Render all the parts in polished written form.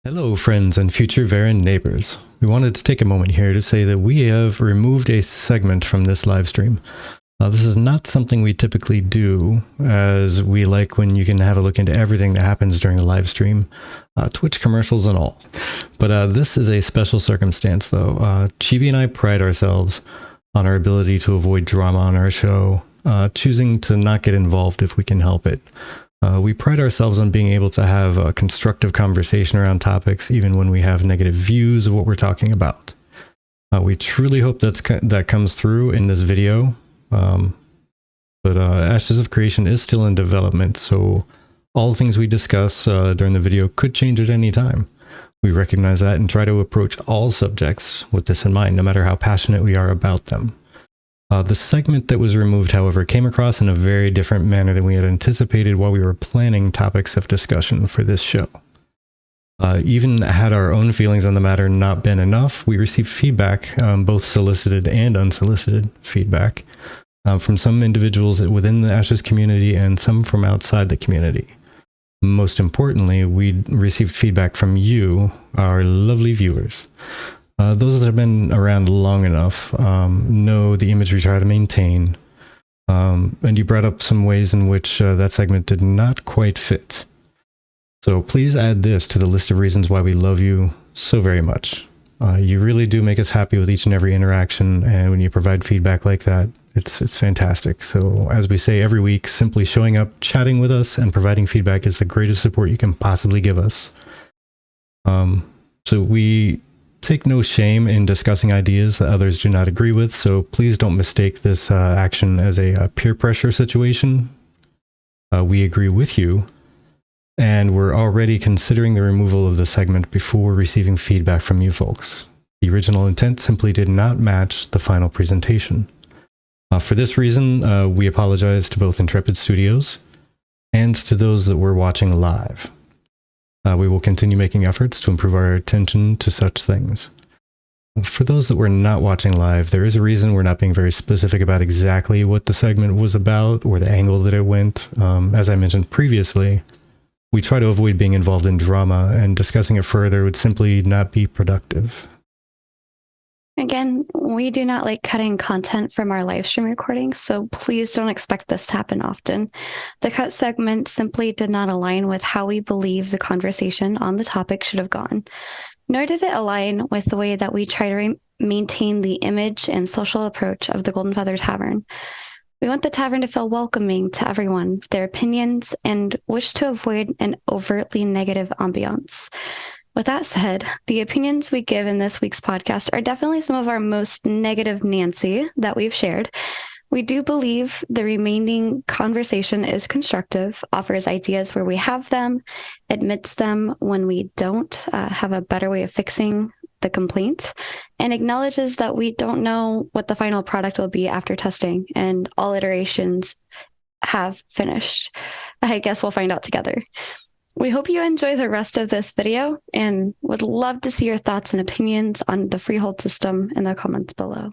Hello, friends and future Varen neighbors. We wanted to take a moment here to say that we have removed a segment from this live stream. This is not something we typically do, as we like when you can have a look into everything that happens during the live stream, Twitch commercials and all. But this is a special circumstance, though. Chibi and I pride ourselves on our ability to avoid drama on our show, choosing to not get involved if we can help it. We pride ourselves on being able to have a constructive conversation around topics, even when we have negative views of what we're talking about. We truly hope that comes through in this video. But Ashes of Creation is still in development, so all the things we discuss during the video could change at any time. We recognize that and try to approach all subjects with this in mind, no matter how passionate we are about them. The segment that was removed, however, came across in a very different manner than we had anticipated while we were planning topics of discussion for this show. Even had our own feelings on the matter not been enough, we received feedback, both solicited and unsolicited feedback, from some individuals within the Ashes community and some from outside the community. Most importantly, we received feedback from you, our lovely viewers. Those that have been around long enough know the image we try to maintain, and you brought up some ways in which that segment did not quite fit. So please add this to the list of reasons why we love you so very much. You really do make us happy with each and every interaction, and when you provide feedback like that, it's fantastic. So as we say every week, simply showing up, chatting with us, and providing feedback is the greatest support you can possibly give us. So we take no shame in discussing ideas that others do not agree with, so please don't mistake this action as a peer pressure situation. We agree with you, and we're already considering the removal of the segment before receiving feedback from you folks. The original intent simply did not match the final presentation. For this reason, we apologize to both Intrepid Studios and to those that were watching live. We will continue making efforts to improve our attention to such things. For those that were not watching live, there is a reason we're not being very specific about exactly what the segment was about or the angle that it went. As I mentioned previously, we try to avoid being involved in drama, and discussing it further would simply not be productive. Again, we do not like cutting content from our live stream recordings, so please don't expect this to happen often. The cut segment simply did not align with how we believe the conversation on the topic should have gone, nor did it align with the way that we try to maintain the image and social approach of the Golden Feather Tavern. We want the tavern to feel welcoming to everyone, their opinions, and wish to avoid an overtly negative ambiance. With that said, the opinions we give in this week's podcast are definitely some of our most negative Nancy that we've shared. We do believe the remaining conversation is constructive, offers ideas where we have them, admits them when we don't have a better way of fixing the complaint, and acknowledges that we don't know what the final product will be after testing and all iterations have finished. I guess we'll find out together. We hope you enjoy the rest of this video and would love to see your thoughts and opinions on the Freehold system in the comments below.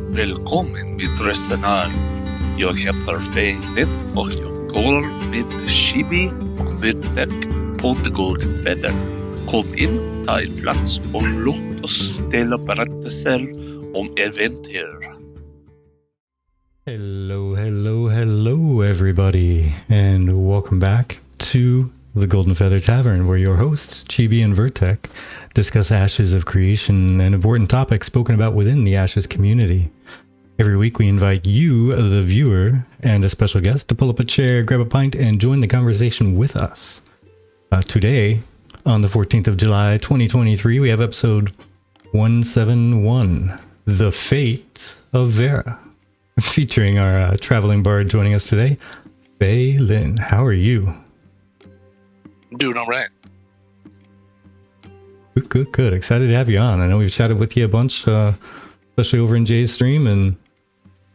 Välkommen mitt resenär. Jag heter Fäye Linn och jag går med Chibi och Vertek på The Golden Feather. Kom in, ta en plats och låt oss dela berättelser om äventyr. Hello, everybody, and welcome back to the Golden Feather Tavern, where your hosts, Chibi and Vertek, discuss Ashes of Creation and important topics spoken about within the Ashes community. Every week we invite you, the viewer, and a special guest to pull up a chair, grab a pint, and join the conversation with us. Today, on the 14th of July, 2023, we have episode 171, The Fate of Vera, featuring our traveling bard joining us today, Fäye Linn. How are you? Doing all right. Good. Excited to have you on. I know we've chatted with you a bunch, especially over in Jay's stream, and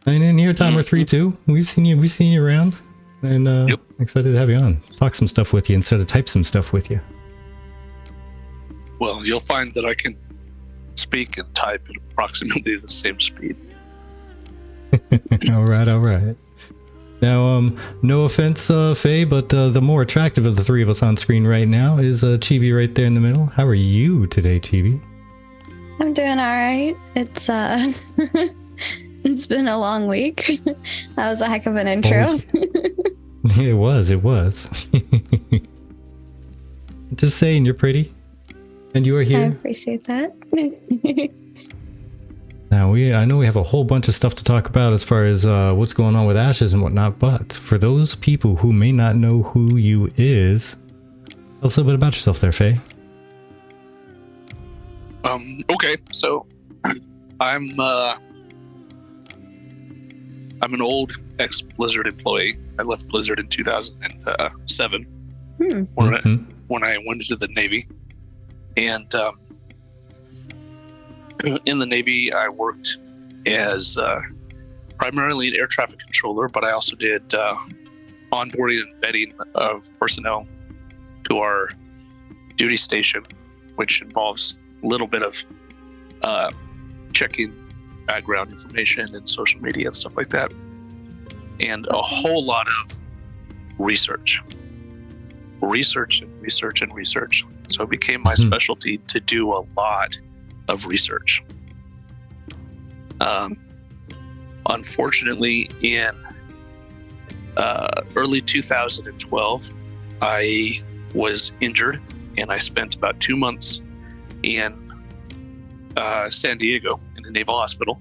in here, Timer 3 too. We've seen you around, and yep. Excited to have you on. Talk some stuff with you instead of type some stuff with you. Well, you'll find that I can speak and type at approximately the same speed. All right. Now, no offense, Faye, but the more attractive of the three of us on screen right now is Chibi right there in the middle. How are you today, Chibi? I'm doing all right. It's it's been a long week. That was a heck of an intro. It was. Just saying, you're pretty, and you are here. I appreciate that. Now, I know we have a whole bunch of stuff to talk about as far as what's going on with Ashes and whatnot, but for those people who may not know who you is, tell us a little bit about yourself there, Faye. Okay, so I'm an old ex-Blizzard employee. I left Blizzard in 2007 when I went into the Navy. And in the Navy, I worked as primarily an air traffic controller, but I also did onboarding and vetting of personnel to our duty station, which involves a little bit of checking background information and social media and stuff like that, and a whole lot of research. So it became my specialty to do a lot of research. Unfortunately, in early 2012, I was injured, and I spent about 2 months in San Diego in a naval hospital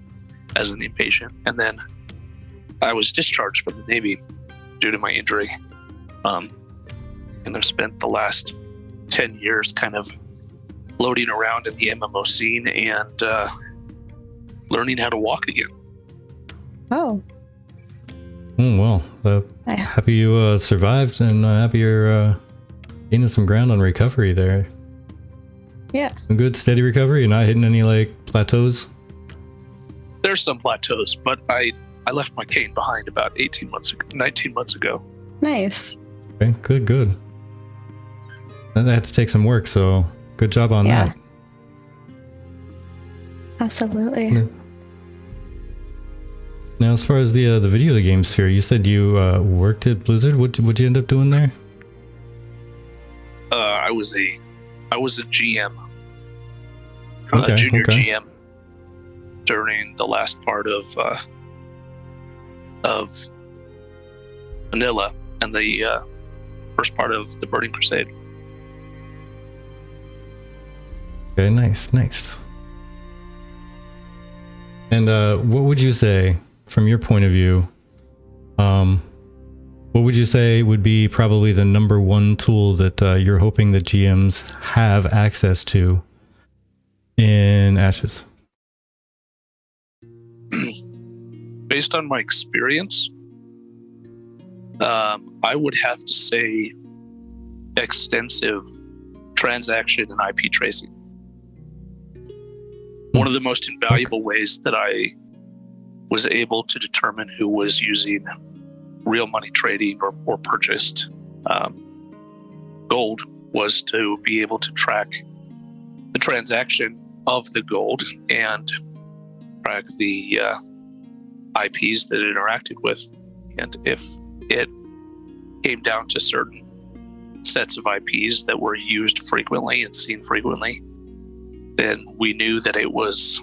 as an inpatient, and then I was discharged from the Navy due to my injury. And I've spent the last 10 years kind of floating around in the MMO scene and learning how to walk again. Oh. Well, happy you survived, and happy you're gaining some ground on recovery there. Yeah. A good steady recovery. You're not hitting any plateaus? There's some plateaus, but I left my cane behind about 19 months ago. Nice. Okay, good. That had to take some work, so good job on that. Absolutely. Yeah. Now, as far as the video game sphere, you said you worked at Blizzard. What'd you end up doing there? I was a GM, junior GM during the last part of Vanilla and the first part of the Burning Crusade. Okay, nice. And what would you say, from your point of view, what would you say would be probably the number one tool that you're hoping that GMs have access to in Ashes? Based on my experience, I would have to say extensive transaction and IP tracing. One of the most invaluable ways that I was able to determine who was using real money trading or purchased gold was to be able to track the transaction of the gold and track the IPs that it interacted with. And if it came down to certain sets of IPs that were used frequently and seen frequently, then we knew that it was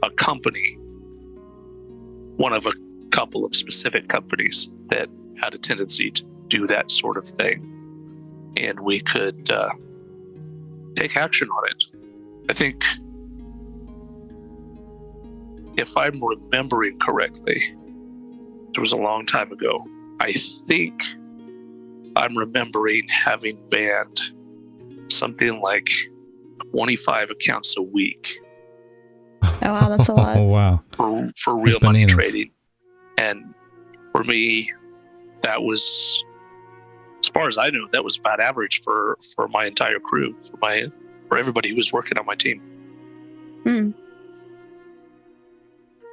a company, one of a couple of specific companies that had a tendency to do that sort of thing. And we could take action on it. I think, if I'm remembering correctly, it was a long time ago. I think I'm remembering having banned something like 25 accounts a week. Oh wow, that's a lot. Oh wow. For real money trading. And for me, that was, as far as I know, that was about average for my entire crew, for everybody who was working on my team.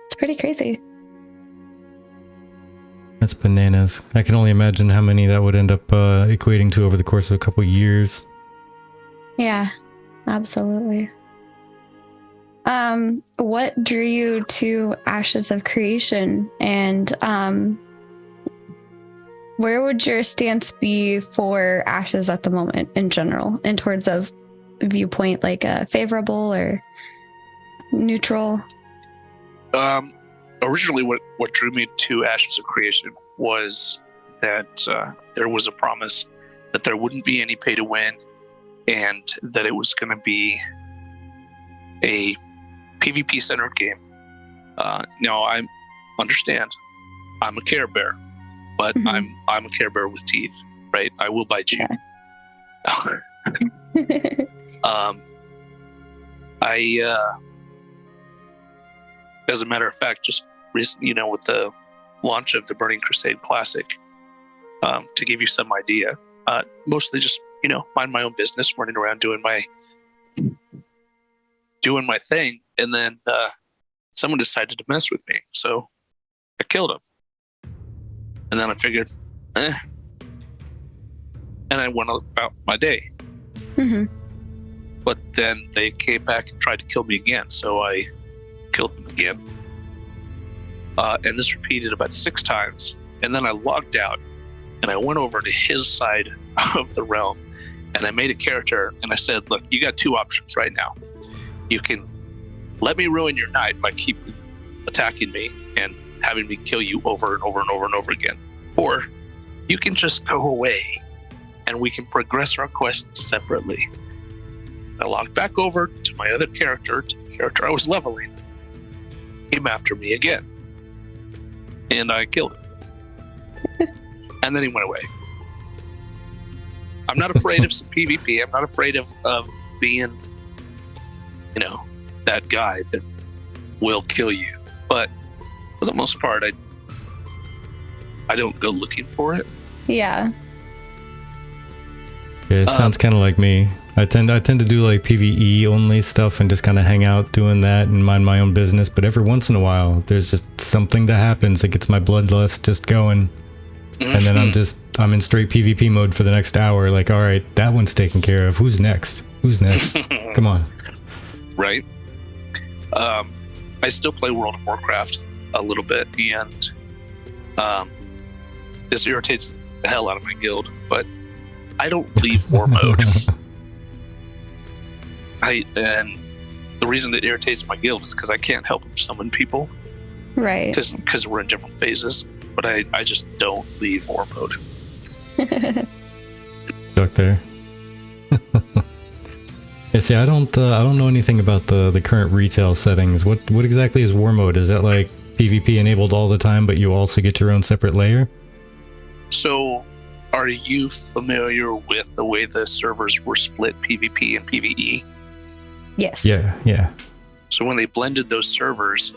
It's pretty crazy. That's bananas. I can only imagine how many that would end up equating to over the course of a couple years. Yeah, absolutely. What drew you to Ashes of Creation, and Where would your stance be for ashes at the moment in general, in towards of viewpoint, like favorable or neutral? Originally, what drew me to Ashes of Creation was that there was a promise that there wouldn't be any pay to win, and that it was going to be a PvP centered game. Now I understand I'm a Care Bear, but I'm a Care Bear with teeth, right? I will bite you. Yeah. As a matter of fact, just recently, with the launch of the Burning Crusade Classic, to give you some idea, mostly just mind my own business, running around doing my thing, and then someone decided to mess with me, so I killed him. And then I figured, and I went about my day. But then they came back and tried to kill me again, so I killed them again. And this repeated about 6 times, and then I logged out, and I went over to his side of the realm, and I made a character, and I said, look, you got 2 options right now. You can let me ruin your night by keep attacking me and having me kill you over and over and over and over again. Or you can just go away and we can progress our quests separately. I logged back over to my other character, to the character I was leveling. Came after me again. And I killed him. And then he went away. I'm not afraid of some PvP. I'm not afraid of being, that guy that will kill you. But for the most part, I don't go looking for it. Yeah. Yeah, it sounds kind of like me. I tend to do like PvE only stuff and just kind of hang out doing that and mind my own business. But every once in a while, there's just something that happens that gets my bloodlust just going. And then I'm in straight PvP mode for the next hour. Like, all right, that one's taken care of. Who's next? Come on. Right. I still play World of Warcraft a little bit, and this irritates the hell out of my guild, but I don't leave war mode. And the reason it irritates my guild is because I can't help summon people. Right. Because we're in different phases, but I just don't leave war mode. Stuck there. Yeah, see, I don't know anything about the current retail settings. What exactly is war mode? Is that like PvP enabled all the time, but you also get your own separate layer? So, are you familiar with the way the servers were split PvP and PvE? Yes. Yeah. So when they blended those servers,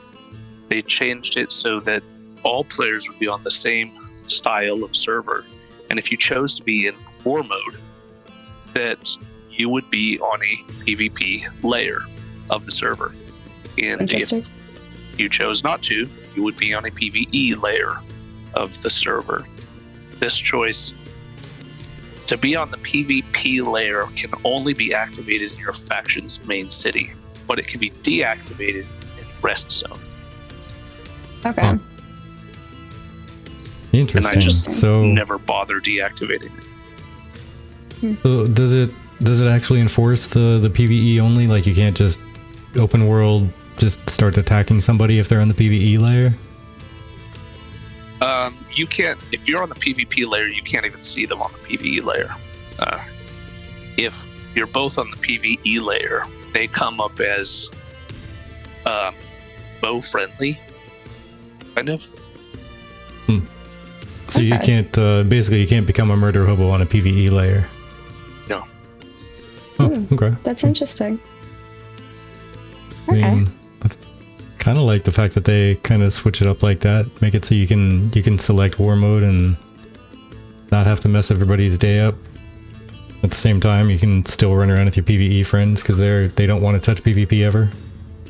they changed it so that all players would be on the same style of server. And if you chose to be in war mode, that you would be on a PvP layer of the server. And if you chose not to, you would be on a PvE layer of the server. This choice to be on the PvP layer can only be activated in your faction's main city, but it can be deactivated in rest zone. Okay. Huh. Interesting. And I just so never bother deactivating it. So does it actually enforce the PvE only? Like you can't just open world just start attacking somebody if they're on the PvE layer? You can't, if you're on the PvP layer, you can't even see them on the PvE layer. If you're both on the PvE layer, they come up as bow friendly, kind of. So you can't, basically you can't become a murder hobo on a PvE layer? No. Oh, okay. That's interesting. I mean, kind of like the fact that they kind of switch it up like that, make it so you can select war mode and not have to mess everybody's day up. At the same time, you can still run around with your PvE friends because they don't want to touch PvP ever.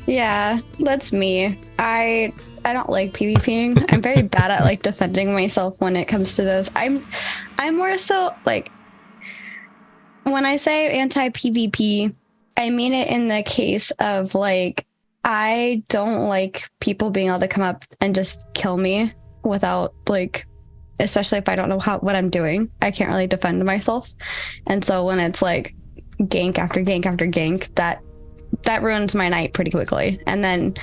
Yeah, that's me. I don't like PvPing. I'm very bad at like defending myself when it comes to this. I'm more so like when I say anti-PvP, I mean it in the case of like I don't like people being able to come up and just kill me without like especially if I don't know what I'm doing. I can't really defend myself. And so when it's like gank after gank after gank, that ruins my night pretty quickly. And then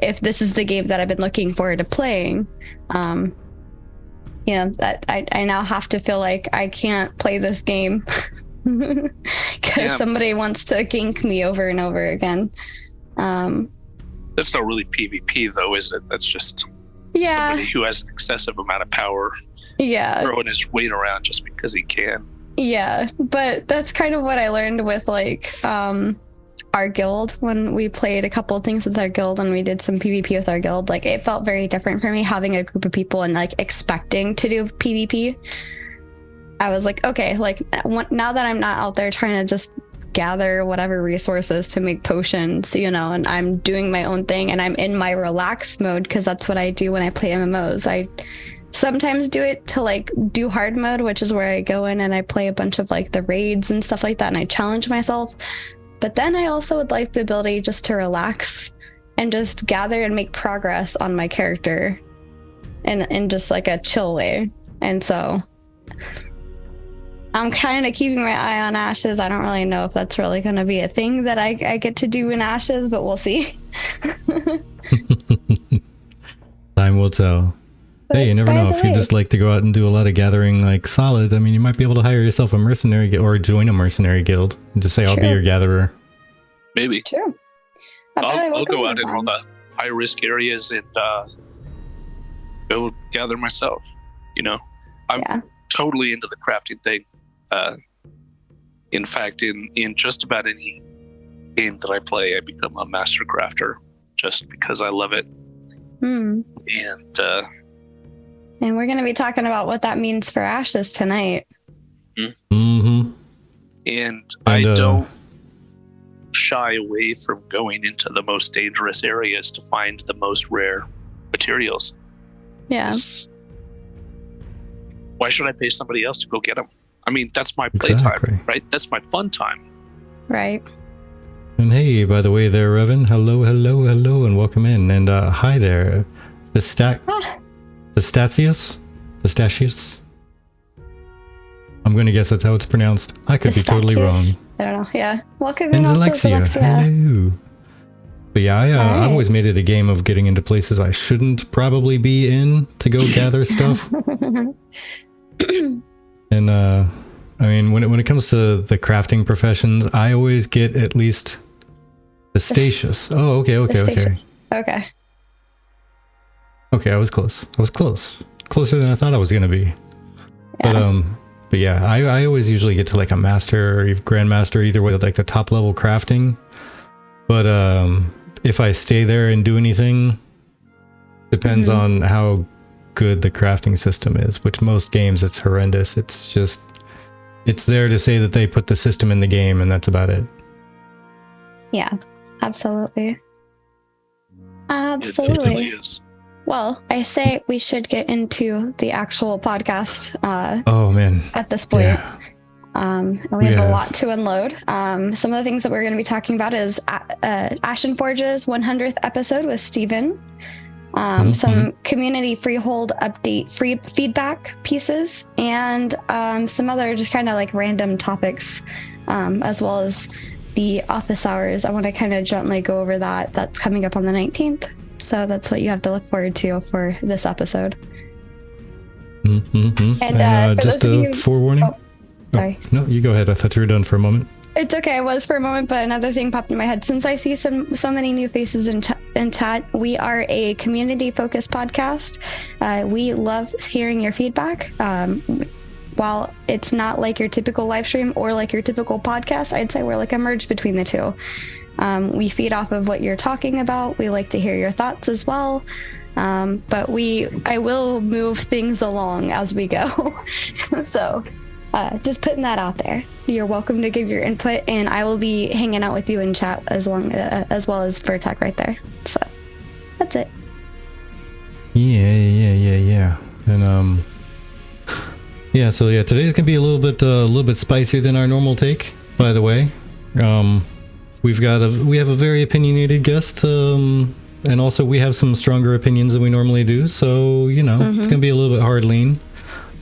if this is the game that I've been looking forward to playing, that I now have to feel like I can't play this game because somebody wants to gank me over and over again. That's not really PvP though, is it? That's just somebody who has an excessive amount of power throwing his weight around just because he can. Yeah, but that's kind of what I learned with like our guild when we played a couple of things with our guild and we did some PvP with our guild. Like it felt very different for me having a group of people and like expecting to do PvP. I was like, okay, like now that I'm not out there trying to just gather whatever resources to make potions, and I'm doing my own thing and I'm in my relax mode, because that's what I do when I play MMOs. I sometimes do it to like do hard mode, which is where I go in and I play a bunch of like the raids and stuff like that and I challenge myself. But then I also would like the ability just to relax and just gather and make progress on my character in just like a chill way. And so I'm kind of keeping my eye on Ashes. I don't really know if that's really going to be a thing that I get to do in Ashes, but we'll see. Time will tell. Hey, you never know. If you just like to go out and do a lot of gathering like solid, I mean, you might be able to hire yourself a mercenary or join a mercenary guild and just say, I'll be your gatherer. Maybe. True. I'll go out in all the high risk areas and go gather myself. I'm totally into the crafting thing. In fact, in just about any game that I play, I become a master crafter just because I love it. And we're going to be talking about what that means for Ashes tonight. And I don't shy away from going into the most dangerous areas to find the most rare materials. Yeah. Why should I pay somebody else to go get them? I mean, that's my playtime, right? That's my fun time. Right. And hey, by the way there, Revan, hello, and welcome in. And hi there, Pistachius? I'm going to guess that's how it's pronounced. I could be totally wrong. I don't know. Yeah. Welcome in, Alexia. Hello. But yeah, I've always made it a game of getting into places I shouldn't probably be in to go gather stuff. And I mean, when it comes to the crafting professions, I always get at least Pistachius. Oh, okay. Okay, I was close. Closer than I thought I was gonna be. Yeah. But yeah, I always usually get to like a master or grandmaster, either way, like the top level crafting. But if I stay there and do anything, depends on how good the crafting system is. Which most games it's horrendous. It's there to say that they put the system in the game, and that's about it. Yeah, absolutely. It really is. Well, I say we should get into the actual podcast. Oh man! At this point, we have a lot to unload. Some of the things that we're going to be talking about is Ashen Forge's 100th episode with Steven. Some community Freehold update feedback pieces, and some other just kind of like random topics, as well as the office hours. I want to kind of gently go over that. That's coming up on the 19th. So that's what you have to look forward to for this episode. And just a forewarning. Sorry. No, you go ahead. I thought you were done for a moment. It's okay. I was for a moment, but another thing popped in my head. Since I see so many new faces in chat, we are a community-focused podcast. We love hearing your feedback. While it's not like your typical live stream or like your typical podcast, I'd say we're like a merge between the two. We feed off of what you're talking about. We like to hear your thoughts as well. But I will move things along as we go. So just putting that out there. You're welcome to give your input, and I will be hanging out with you in chat as well as Vertec right there. So that's it. Yeah. And so today's gonna be a little bit spicier than our normal take. By the way, we have a very opinionated guest, and also we have some stronger opinions than we normally do. So it's gonna be a little bit hard lean.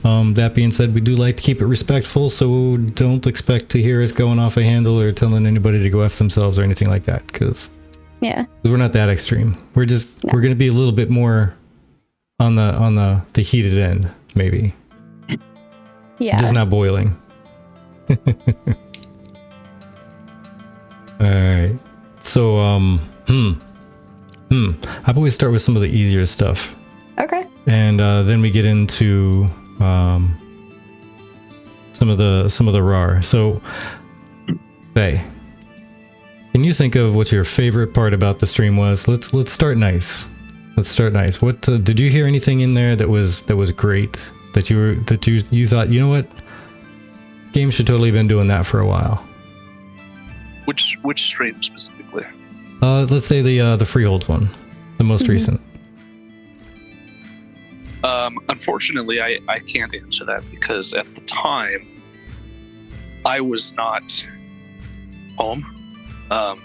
That being said, we do like to keep it respectful, so don't expect to hear us going off a handle or telling anybody to go F themselves or anything like that, because we're not that extreme. We're going to be a little bit more on the heated end, maybe. Yeah. Just not boiling. All right. So, I've always start with some of the easier stuff. Okay. And then we get into some of the raw. So, Faye, can you think of what your favorite part about the stream was? Let's start nice. Let's start nice. What did you hear anything in there that was great? That you thought, you know what? Games should totally been doing that for a while. Which stream specifically? Let's say the Freehold one, the most recent. Unfortunately, I can't answer that because at the time I was not home. I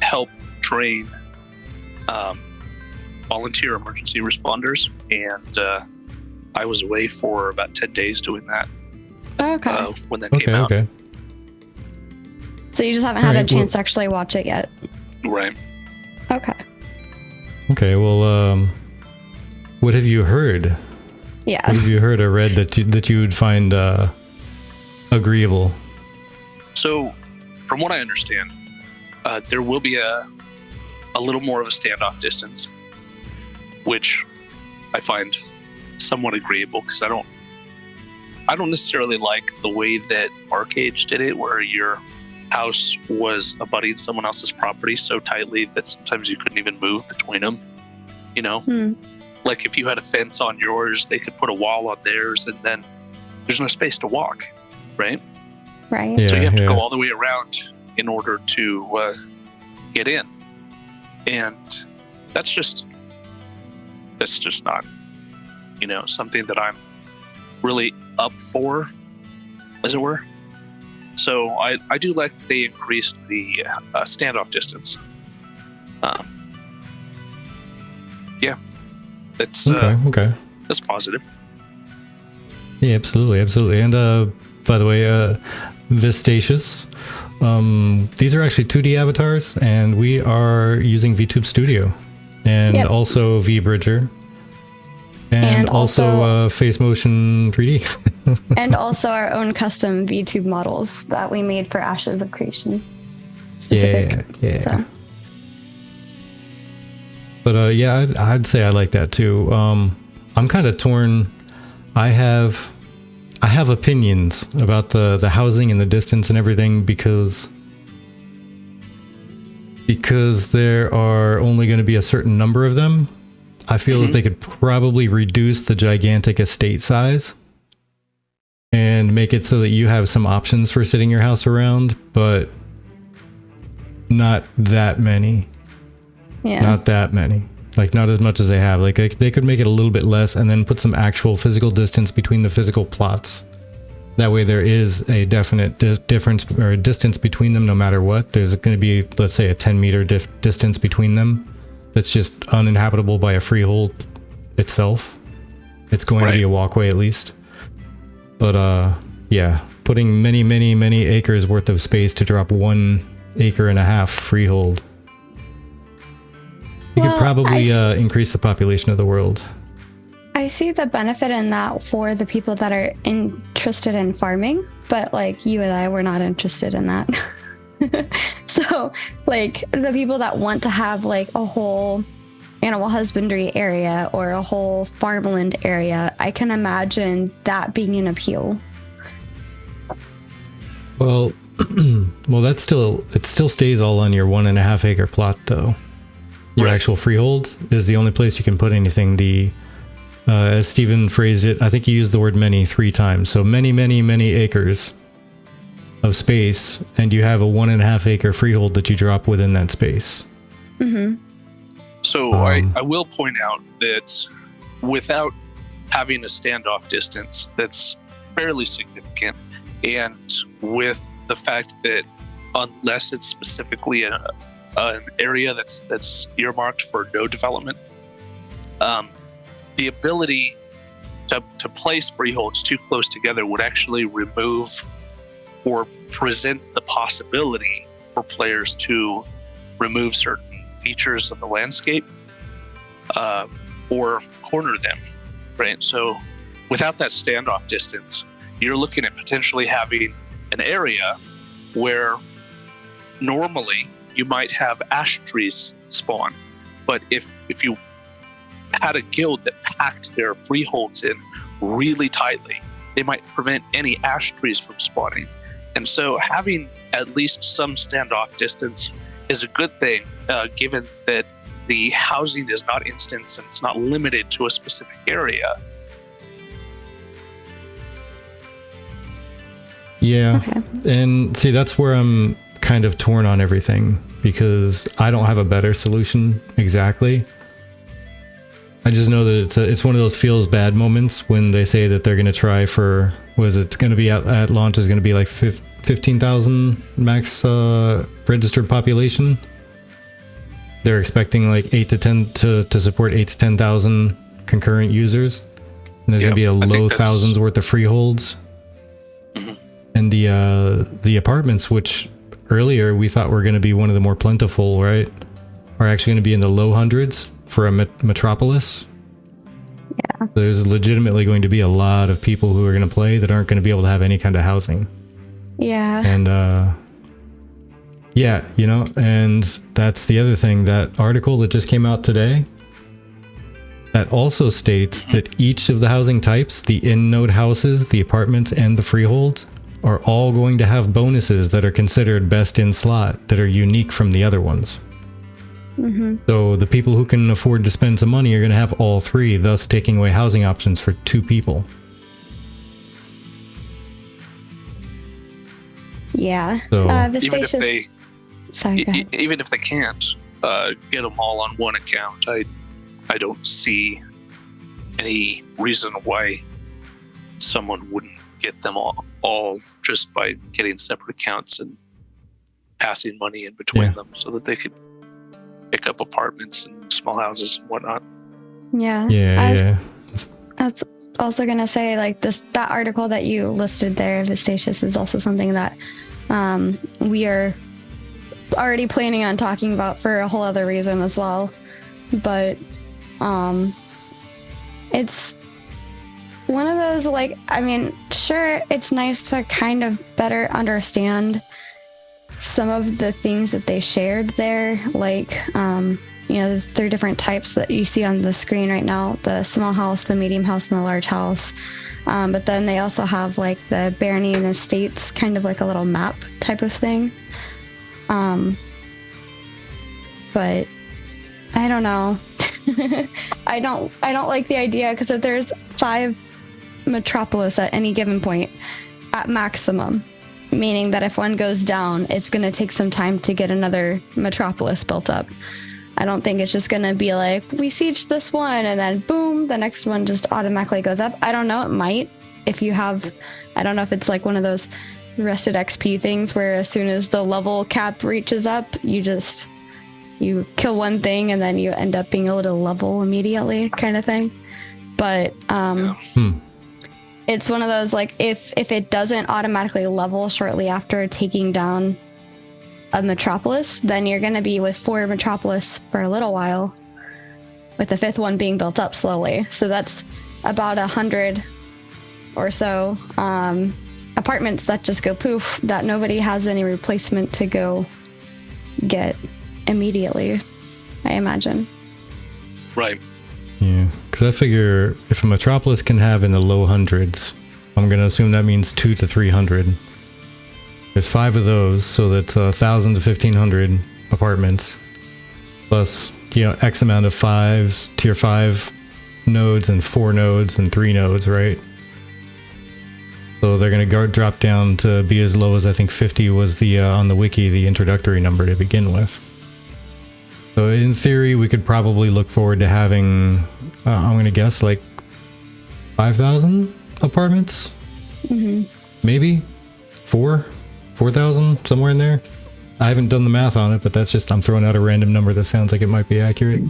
helped train volunteer emergency responders, and I was away for about 10 days doing that. Okay. When that came out. Okay. So you just haven't had a chance to actually watch it yet. Right. Okay. Okay. Well, what have you heard? Yeah. What have you heard or read that you would find agreeable? So, from what I understand, there will be a little more of a standoff distance, which I find somewhat agreeable because I don't necessarily like the way that Arcade did it, where your house was abutting someone else's property so tightly that sometimes you couldn't even move between them. You know, like if you had a fence on yours, they could put a wall on theirs, and then there's no space to walk, right? Right. Yeah, so you have to go all the way around in order to get in, and that's just not, something that I'm really up for, as it were. So I do like that they increased the standoff distance. That's okay. That's positive. Yeah, absolutely. And by the way, Vistacious, these are actually 2D avatars, and we are using VTube Studio, and also VBridger, and also Face Motion 3D. And also our own custom VTube models that we made for Ashes of Creation specific. Yeah. So. But I'd say I like that too. I'm kind of torn. I have opinions about the housing and the distance and everything because there are only going to be a certain number of them. I feel that they could probably reduce the gigantic estate size and make it so that you have some options for sitting your house around, but not that many. Yeah. Not that many. Like, not as much as they have. Like, they could make it a little bit less and then put some actual physical distance between the physical plots. That way there is a definite difference or a distance between them no matter what. There's going to be, let's say, a 10-meter distance between them that's just uninhabitable by a freehold itself. It's going to be a walkway at least. But, putting many acres worth of space to drop 1.5 acres freehold. You could probably increase the population of the world. I see the benefit in that for the people that are interested in farming, but like you and I were not interested in that. So like the people that want to have like a whole animal husbandry area or a whole farmland area, I can imagine that being an appeal. Well, it still stays all on your 1.5 acre plot though. Your actual freehold is the only place you can put anything. As Stephen phrased it, I think he used the word many 3 times. So many acres of space, and you have a 1.5 acre freehold that you drop within that space. Mm-hmm. So I will point out that without having a standoff distance that's fairly significant, and with the fact that unless it's specifically an area that's earmarked for no development, the ability to place freeholds too close together would actually remove or present the possibility for players to remove certain features of the landscape or corner them, right? So without that standoff distance, you're looking at potentially having an area where normally you might have ash trees spawn, but if you had a guild that packed their freeholds in really tightly, they might prevent any ash trees from spawning. And so having at least some standoff distance is a good thing, given that the housing is not instant and it's not limited to a specific area. Yeah. Okay. And see, that's where I'm kind of torn on everything, because I don't have a better solution exactly. I just know that it's one of those feels bad moments when they say that they're going to try for, was it going to be at launch is going to be like 15,000 max registered population. They're expecting like 8 to 10 to support 8 to 10,000 concurrent users. And there's going to be a low thousands worth of freeholds. Mm-hmm. And the apartments, which earlier we thought were going to be one of the more plentiful, right, are actually going to be in the low hundreds for a metropolis. Yeah. There's legitimately going to be a lot of people who are going to play that aren't going to be able to have any kind of housing. Yeah. And yeah, you know, and that's the other thing, that article that just came out today, that also states that each of the housing types, the in-node houses, the apartments, and the freeholds, are all going to have bonuses that are considered best in slot, that are unique from the other ones. Mm-hmm. So the people who can afford to spend some money are going to have all three, thus taking away housing options for 2 people. Yeah. So Even if they, Sorry, go ahead. even if they can't get them all on one account, I don't see any reason why someone wouldn't get them all just by getting separate accounts and passing money in between them, so that they could pick up apartments and small houses and whatnot. Yeah. yeah. I was also gonna say, like, that article that you listed there, Vistatius, is also something that we are already planning on talking about for a whole other reason as well. But it's one of those, like, I mean, sure, it's nice to kind of better understand some of the things that they shared there, like you know, the 3 different types that you see on the screen right now: the small house, the medium house, and the large house. But then they also have like the barony and estates, kind of like a little map type of thing. But I don't know. I don't like the idea, because if there's 5 metropolis at any given point at maximum, meaning that if one goes down, it's going to take some time to get another metropolis built up. I don't think it's just going to be like, we siege this one and then boom, the next one just automatically goes up. I don't know. It might, if you have, I don't know if it's like one of those rested XP things where as soon as the level cap reaches up, you kill one thing and then you end up being able to level immediately, kind of thing. But it's one of those, like, if it doesn't automatically level shortly after taking down a metropolis, then you're going to be with 4 metropolis for a little while, with the 5th one being built up slowly. So that's about 100 or so apartments that just go poof, that nobody has any replacement to go get immediately, I imagine. Right. Yeah, because I figure if a metropolis can have in the low hundreds, I'm going to assume that means 200 to 300. There's 5 of those, so that's 1,000 to 1,500 apartments, plus, you know, X amount of 5s, tier 5 nodes, and 4 nodes, and 3 nodes, right? So they're going to drop down to be as low as, I think 50 was the on the wiki, the introductory number to begin with. So in theory, we could probably look forward to having, I'm going to guess, like 5,000 apartments? Mm-hmm. Maybe? 4,000, somewhere in there? I haven't done the math on it, but that's just, I'm throwing out a random number that sounds like it might be accurate.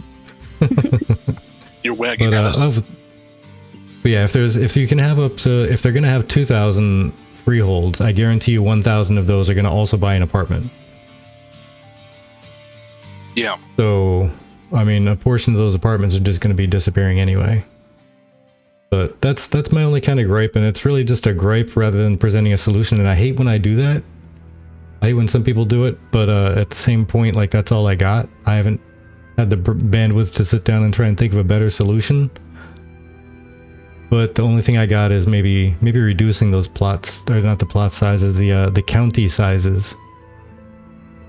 You're wagging at us. But yeah, if they're gonna have 2,000 freeholds, I guarantee you 1,000 of those are gonna also buy an apartment. Yeah. So, I mean, a portion of those apartments are just gonna be disappearing anyway. But that's my only kind of gripe, and it's really just a gripe rather than presenting a solution. And I hate when I do that. I hate when some people do it, but at the same point, like, that's all I got. I haven't had the bandwidth to sit down and try and think of a better solution. But the only thing I got is maybe reducing those plots, or not the plot sizes, the county sizes,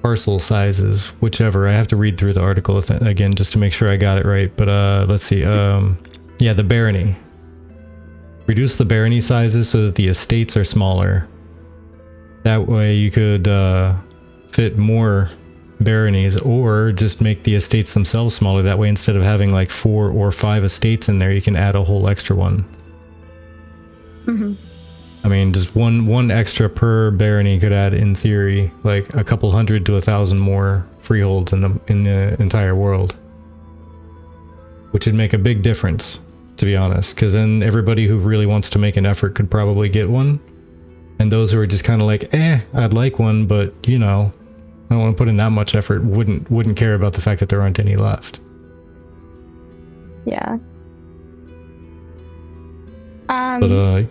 parcel sizes, whichever. I have to read through the article again just to make sure I got it right. But let's see. Yeah, the barony. Reduce the barony sizes so that the estates are smaller. That way you could fit more baronies, or just make the estates themselves smaller. That way, instead of having like 4 or 5 estates in there, you can add a whole extra one. Mm-hmm. I mean, just one extra per barony could add, in theory, like a couple hundred to 1,000 more freeholds in the entire world, which would make a big difference, to be honest, because then everybody who really wants to make an effort could probably get one, and those who are just kind of like, I'd like one, but I don't want to put in that much effort, wouldn't care about the fact that there aren't any left. Yeah. But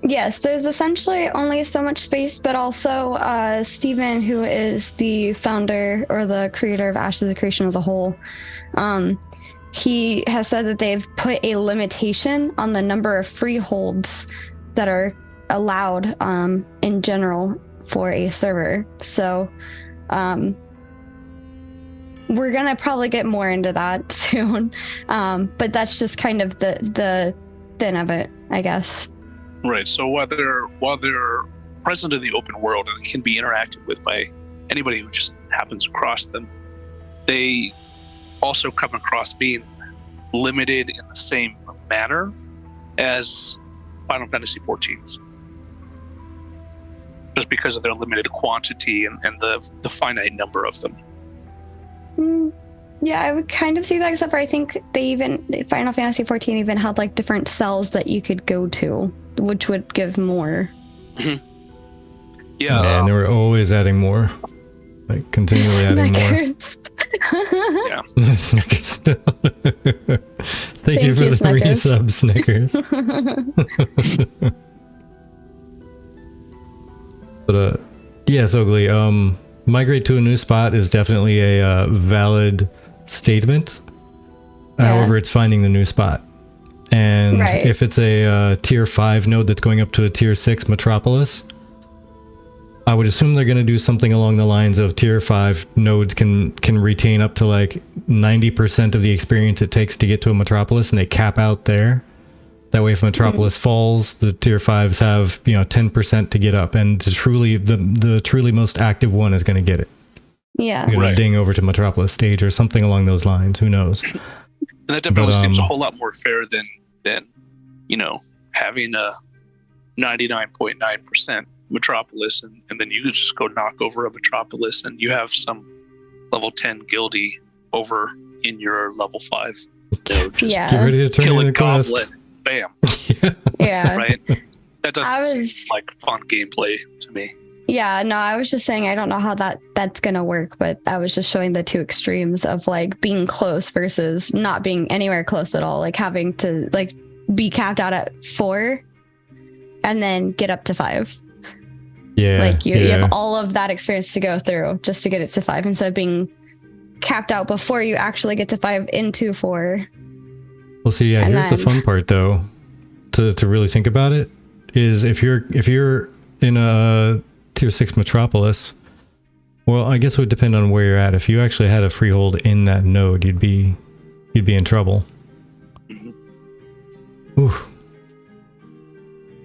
yes, there's essentially only so much space, but also Steven, who is the founder or the creator of Ashes of Creation as a whole, he has said that they've put a limitation on the number of freeholds that are allowed in general for a server. So we're gonna probably get more into that soon, but that's just kind of the thin of it, I guess. Right. So while they're present in the open world and can be interacted with by anybody who just happens across them, they also come across being limited in the same manner as Final Fantasy XIV's. Just because of their limited quantity and the finite number of them. Yeah, I would kind of see that, except for I think Final Fantasy XIV even had like different cells that you could go to, which would give more. Mm-hmm. Yeah. And they were always adding more. Like, continually adding more. Yeah. Snickers. Thank you for the Snickers. resub, Snickers. But yeah, Thogly, migrate to a new spot is definitely a valid statement. Yeah. However, it's finding the new spot. And Right. if it's a tier 5 node that's going up to a tier 6 metropolis, I would assume they're going to do something along the lines of tier 5 nodes can retain up to like 90% of the experience it takes to get to a metropolis, and they cap out there. That way, if Metropolis falls, the tier 5s have 10% to get up, and the truly most active one is going to get it. Yeah. Going to ding over to Metropolis stage or something along those lines. Who knows? And that definitely seems a whole lot more fair than having a 99.9% Metropolis, and then you could just go knock over a Metropolis, and you have some level 10 guildie over in your level 5. Just get ready to turn kill in a a quest. goblin. Bam. Yeah. Right? That doesn't seem like fun gameplay to me. Yeah, no, I was just saying I don't know how that's gonna work, but I was just showing the two extremes of like being close versus not being anywhere close at all, like having to like be capped out at 4 and then get up to 5. Yeah. Like you have all of that experience to go through just to get it to 5 instead of being capped out before you actually get to 5 into 4. Well, see, yeah, here's the fun part though, to really think about it, is if you're in a tier 6 metropolis, well, I guess it would depend on where you're at. If you actually had a freehold in that node, you'd be in trouble. Mm-hmm. Ooh.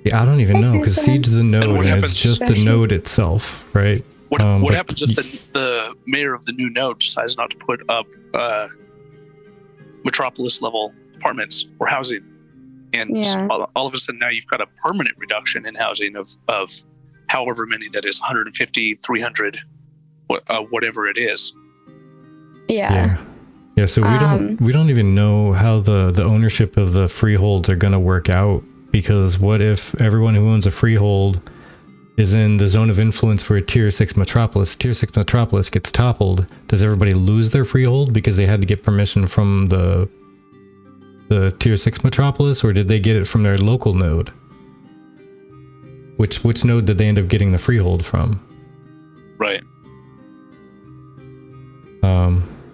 Yeah, I don't even know, because Siege the node, and it's just the node itself, right? What happens if the mayor of the new node decides not to put up metropolis level apartments or housing, and all of a sudden now you've got a permanent reduction in housing of however many that is, 150, 300, whatever it is. Yeah. Yeah, so we don't even know how the ownership of the freeholds are going to work out, because what if everyone who owns a freehold is in the zone of influence for a tier 6 metropolis? Tier 6 metropolis gets toppled. Does everybody lose their freehold because they had to get permission from the tier 6 metropolis, or did they get it from their local node? Which node did they end up getting the freehold from? Right.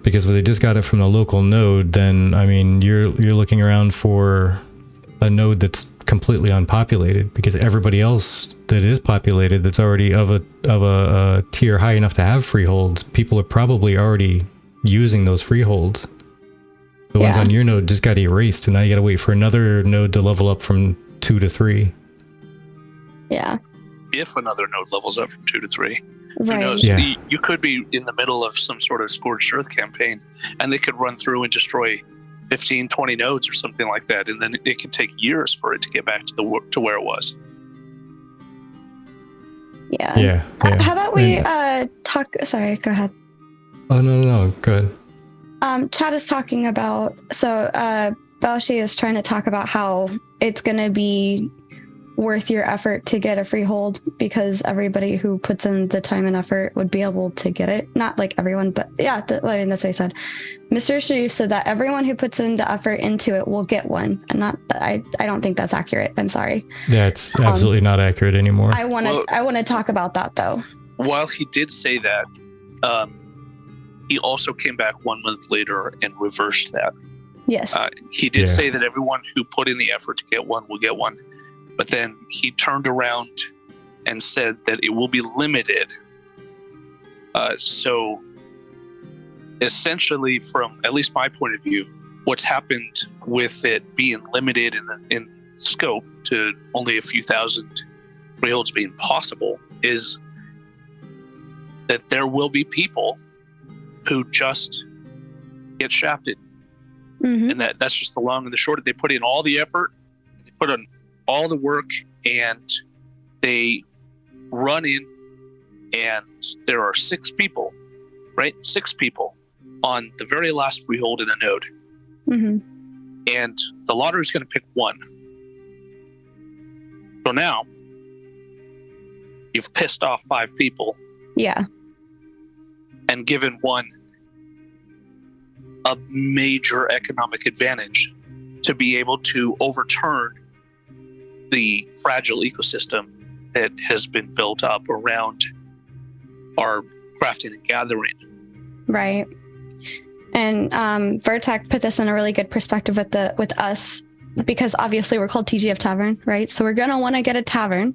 Because if they just got it from the local node, then I mean you're looking around for a node that's completely unpopulated, because everybody else that is populated, that's already of a tier high enough to have freeholds, people are probably already using those freeholds. The ones on your node just got erased, and now you got to wait for another node to level up from 2 to 3. Yeah. If another node levels up from 2 to 3. Right. Who knows? Yeah. You could be in the middle of some sort of Scorched Earth campaign, and they could run through and destroy 15, 20 nodes or something like that, and then it could take years for it to get back to where it was. Yeah. How about we talk? Sorry, go ahead. Oh no, go ahead. Chad is talking about, so Belshi is trying to talk about how it's going to be worth your effort to get a freehold, because everybody who puts in the time and effort would be able to get it. Not like everyone, but yeah, that's what I said. Mr. Sharif said that everyone who puts in the effort into it will get one. And I don't think that's accurate. I'm sorry. Yeah, it's absolutely not accurate anymore. I want to talk about that though. While he did say that, he also came back 1 month later and reversed that. Yes. He did say that everyone who put in the effort to get one will get one. But then he turned around and said that it will be limited. So essentially, from at least my point of view, what's happened with it being limited in scope to only a few thousand freeholds being possible is that there will be people who just get shafted. Mm-hmm. And that's just the long and the short. They put in all the effort, they put in all the work, and they run in, and there are 6 people, right? 6 people on the very last freehold in a node. Mm-hmm. And the lottery is going to pick one. So now you've pissed off 5 people. Yeah. And given one a major economic advantage to be able to overturn the fragile ecosystem that has been built up around our crafting and gathering. Right. And Vertec put this in a really good perspective with us, because obviously we're called TGFTavern, right? So we're going to want to get a tavern.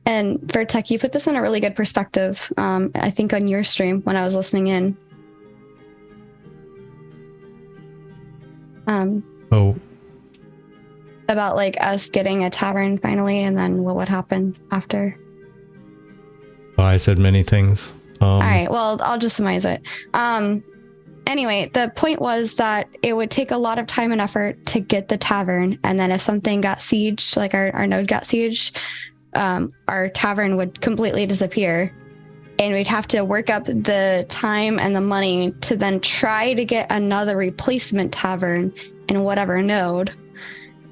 And Vertec, you put this in a really good perspective, I think on your stream when I was listening in. About like us getting a tavern finally, and then what would happen after. Oh, I said many things. All right, well, I'll just summarize it. Anyway, the point was that it would take a lot of time and effort to get the tavern, and then if something got sieged, like our node got sieged, our tavern would completely disappear, and we'd have to work up the time and the money to then try to get another replacement tavern in whatever node.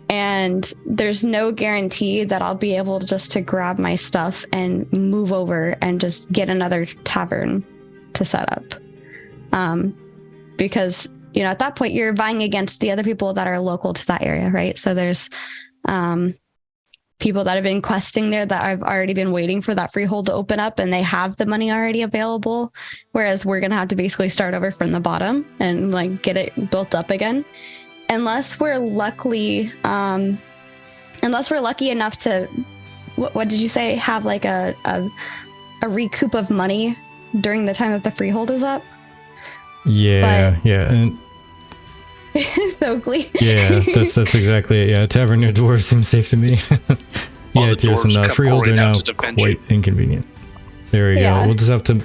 And there's no guarantee that I'll be able just to grab my stuff and move over and just get another tavern to set up. Because, you know, at that point you're vying against the other people that are local to that area, right? So there's people that have been questing there that I've already been waiting for that freehold to open up, and they have the money already available. Whereas we're going to have to basically start over from the bottom and like get it built up again. Unless we're lucky enough to, what did you say, have like a recoup of money during the time that the freehold is up? Yeah, and Oakley. Yeah, that's exactly it. Yeah, tavern near dwarves seems safe to me. Yeah, Jason, freeholds are now quite inconvenient. There we go. We'll just have to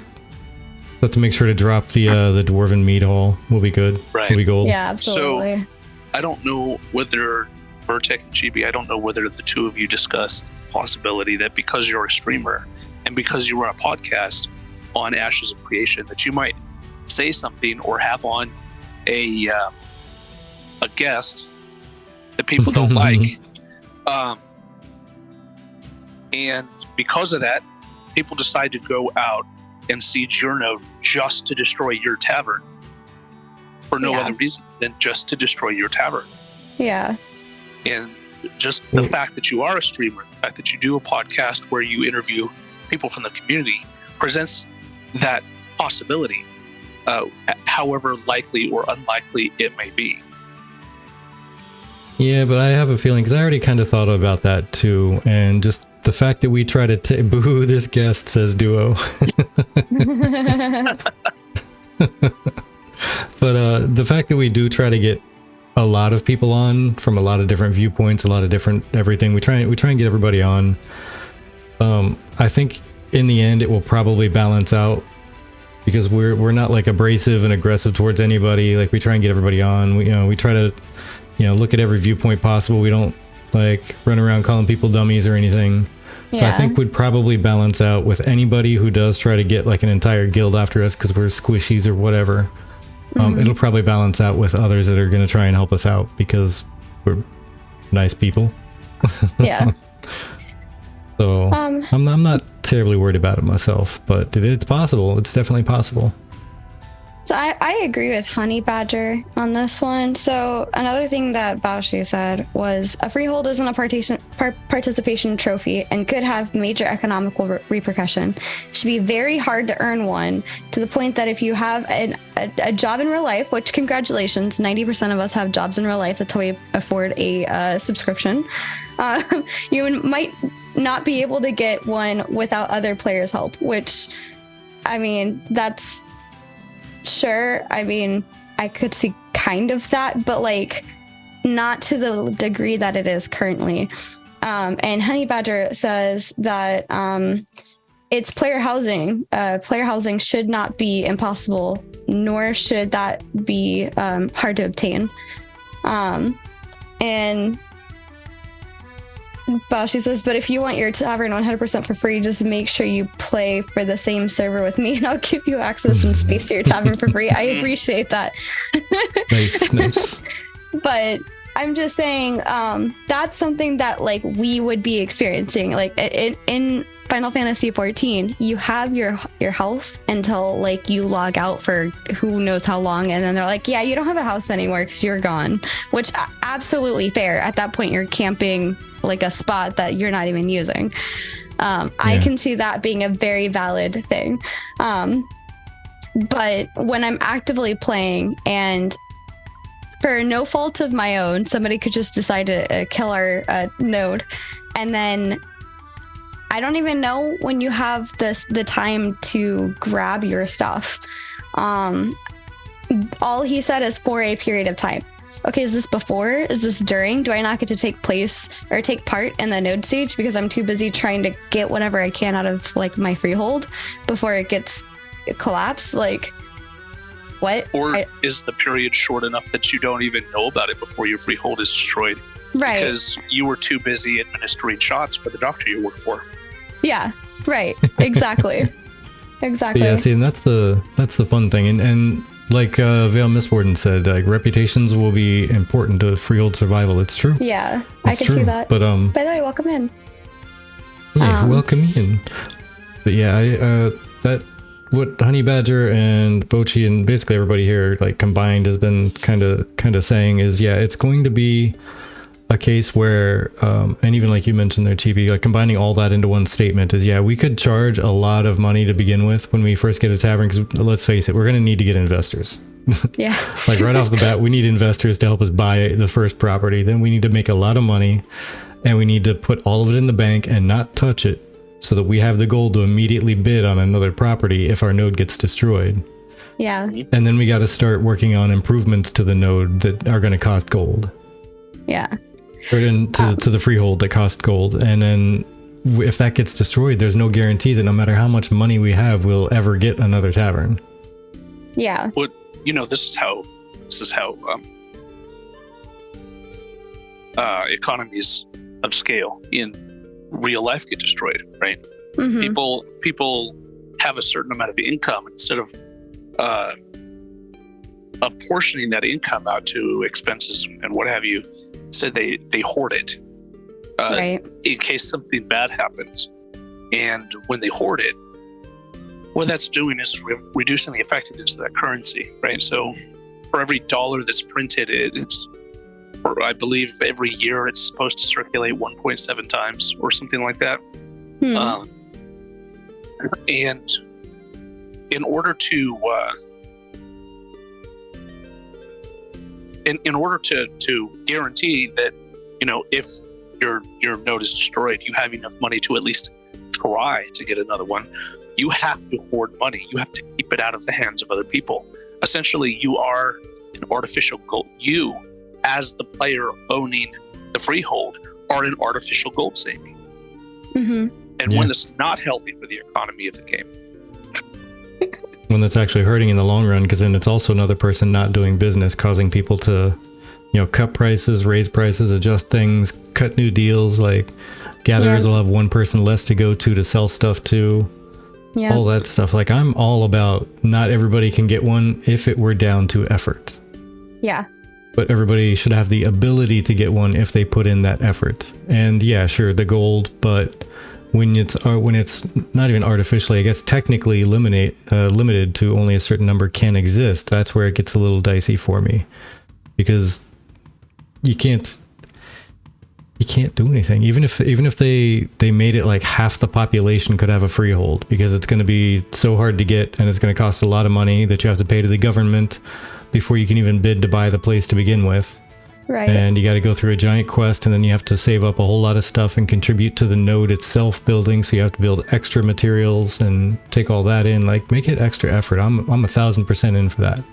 make sure to drop the dwarven mead hall. We'll be good. Right. We'll be gold. Yeah, absolutely. So, I don't know whether Vertec and Chibi, I don't know whether the two of you discussed the possibility that because you're a streamer and because you run a podcast on Ashes of Creation, that you might say something or have on a guest that people don't like, and because of that, people decide to go out and siege your node just to destroy your tavern for no other reason than just to destroy your tavern. Yeah. And just the fact that you are a streamer, the fact that you do a podcast where you interview people from the community presents that possibility, however likely or unlikely it may be. Yeah, but I have a feeling, because I already kind of thought about that too, and just the fact that we try to boo this guest, says Duo. But the fact that we do try to get a lot of people on from a lot of different viewpoints, a lot of different everything, we try and get everybody on. I think in the end it will probably balance out, because we're not like abrasive and aggressive towards anybody. Like, we try and get everybody on. We try to look at every viewpoint possible. We don't like run around calling people dummies or anything. So I think we'd probably balance out with anybody who does try to get like an entire guild after us because we're squishies or whatever. It'll probably balance out with others that are going to try and help us out because we're nice people. Yeah. So I'm not terribly worried about it myself, but it's possible. It's definitely possible. So I agree with Honey Badger on this one. So another thing that Baoshi said was a freehold isn't a participation trophy and could have major economical repercussion. It should be very hard to earn one, to the point that if you have a job in real life, which congratulations, 90% of us have jobs in real life. That's how we afford a subscription. You might not be able to get one without other players' help, which, I mean, that's... Sure, I mean, I could see kind of that, but like not to the degree that it is currently. And Honey Badger says that it's player housing. Player housing should not be impossible, nor should that be hard to obtain. And Baoshi says, but if you want your tavern 100% for free, just make sure you play for the same server with me, and I'll give you access and space to your tavern for free. I appreciate that. Nice. But I'm just saying, that's something that like we would be experiencing. Like in Final Fantasy XIV, you have your house until like you log out for who knows how long, and then they're like, yeah, you don't have a house anymore because you're gone. Which absolutely fair. At that point, you're camping like a spot that you're not even using. I can see that being a very valid thing. But when I'm actively playing and for no fault of my own, somebody could just decide to kill our node, and then I don't even know when you have the time to grab your stuff. All he said is for a period of time. Okay, is this before? Is this during? Do I not get to take part in the node siege because I'm too busy trying to get whatever I can out of like my freehold before it gets collapsed? Like, what? Or is the period short enough that you don't even know about it before your freehold is destroyed? Right. Because you were too busy administering shots for the doctor you work for. Yeah, right. Exactly. Exactly. But yeah, see, and that's the fun thing. And like Vale Mistwarden said, like, reputations will be important to freehold survival. It's true. Yeah, I can see that. But by the way, welcome in. Yeah, welcome in. But yeah, that what Honey Badger and Bochi and basically everybody here like combined has been kind of saying is, yeah, it's going to be a case where, and even like you mentioned there, TB, like combining all that into one statement is, yeah, we could charge a lot of money to begin with when we first get a tavern, because let's face it, we're going to need to get investors. Yeah. Like right off the bat, we need investors to help us buy the first property. Then we need to make a lot of money, and we need to put all of it in the bank and not touch it so that we have the gold to immediately bid on another property if our node gets destroyed. Yeah. And then we got to start working on improvements to the node that are going to cost gold. Yeah. Or to the freehold that cost gold, and then if that gets destroyed, there's no guarantee that no matter how much money we have, we'll ever get another tavern. Yeah. Well, this is how economies of scale in real life get destroyed, right? Mm-hmm. People have a certain amount of income. Instead of apportioning that income out to expenses and what have you, so they hoard it Right. in case something bad happens. And when they hoard it, what that's doing is reducing the effectiveness of that currency, right? So for every dollar that's printed, it's, I believe every year it's supposed to circulate 1.7 times or something like that. And in order to in order to guarantee that, if your node is destroyed, you have enough money to at least try to get another one, you have to hoard money. You have to keep it out of the hands of other people. Essentially, you are an artificial gold. You, as the player owning the Freehold, are an artificial gold saving. And one that's not healthy for the economy of the game. One that's actually hurting in the long run, because then it's also another person not doing business, causing people to, cut prices, raise prices, adjust things, cut new deals. Like gatherers will have one person less to go to sell stuff to. Yeah. All that stuff. Like, I'm all about not everybody can get one if it were down to effort. Yeah. But everybody should have the ability to get one if they put in that effort. And yeah, sure, the gold, but when it's not even artificially, I guess technically limited to only a certain number can exist, that's where it gets a little dicey for me, because you can't do anything. Even if they made it like half the population could have a freehold, because it's going to be so hard to get, and it's going to cost a lot of money that you have to pay to the government before you can even bid to buy the place to begin with. Right. And you got to go through a giant quest, and then you have to save up a whole lot of stuff and contribute to the node itself building. So you have to build extra materials and take all that in. Like, make it extra effort. I'm 1,000% in for that.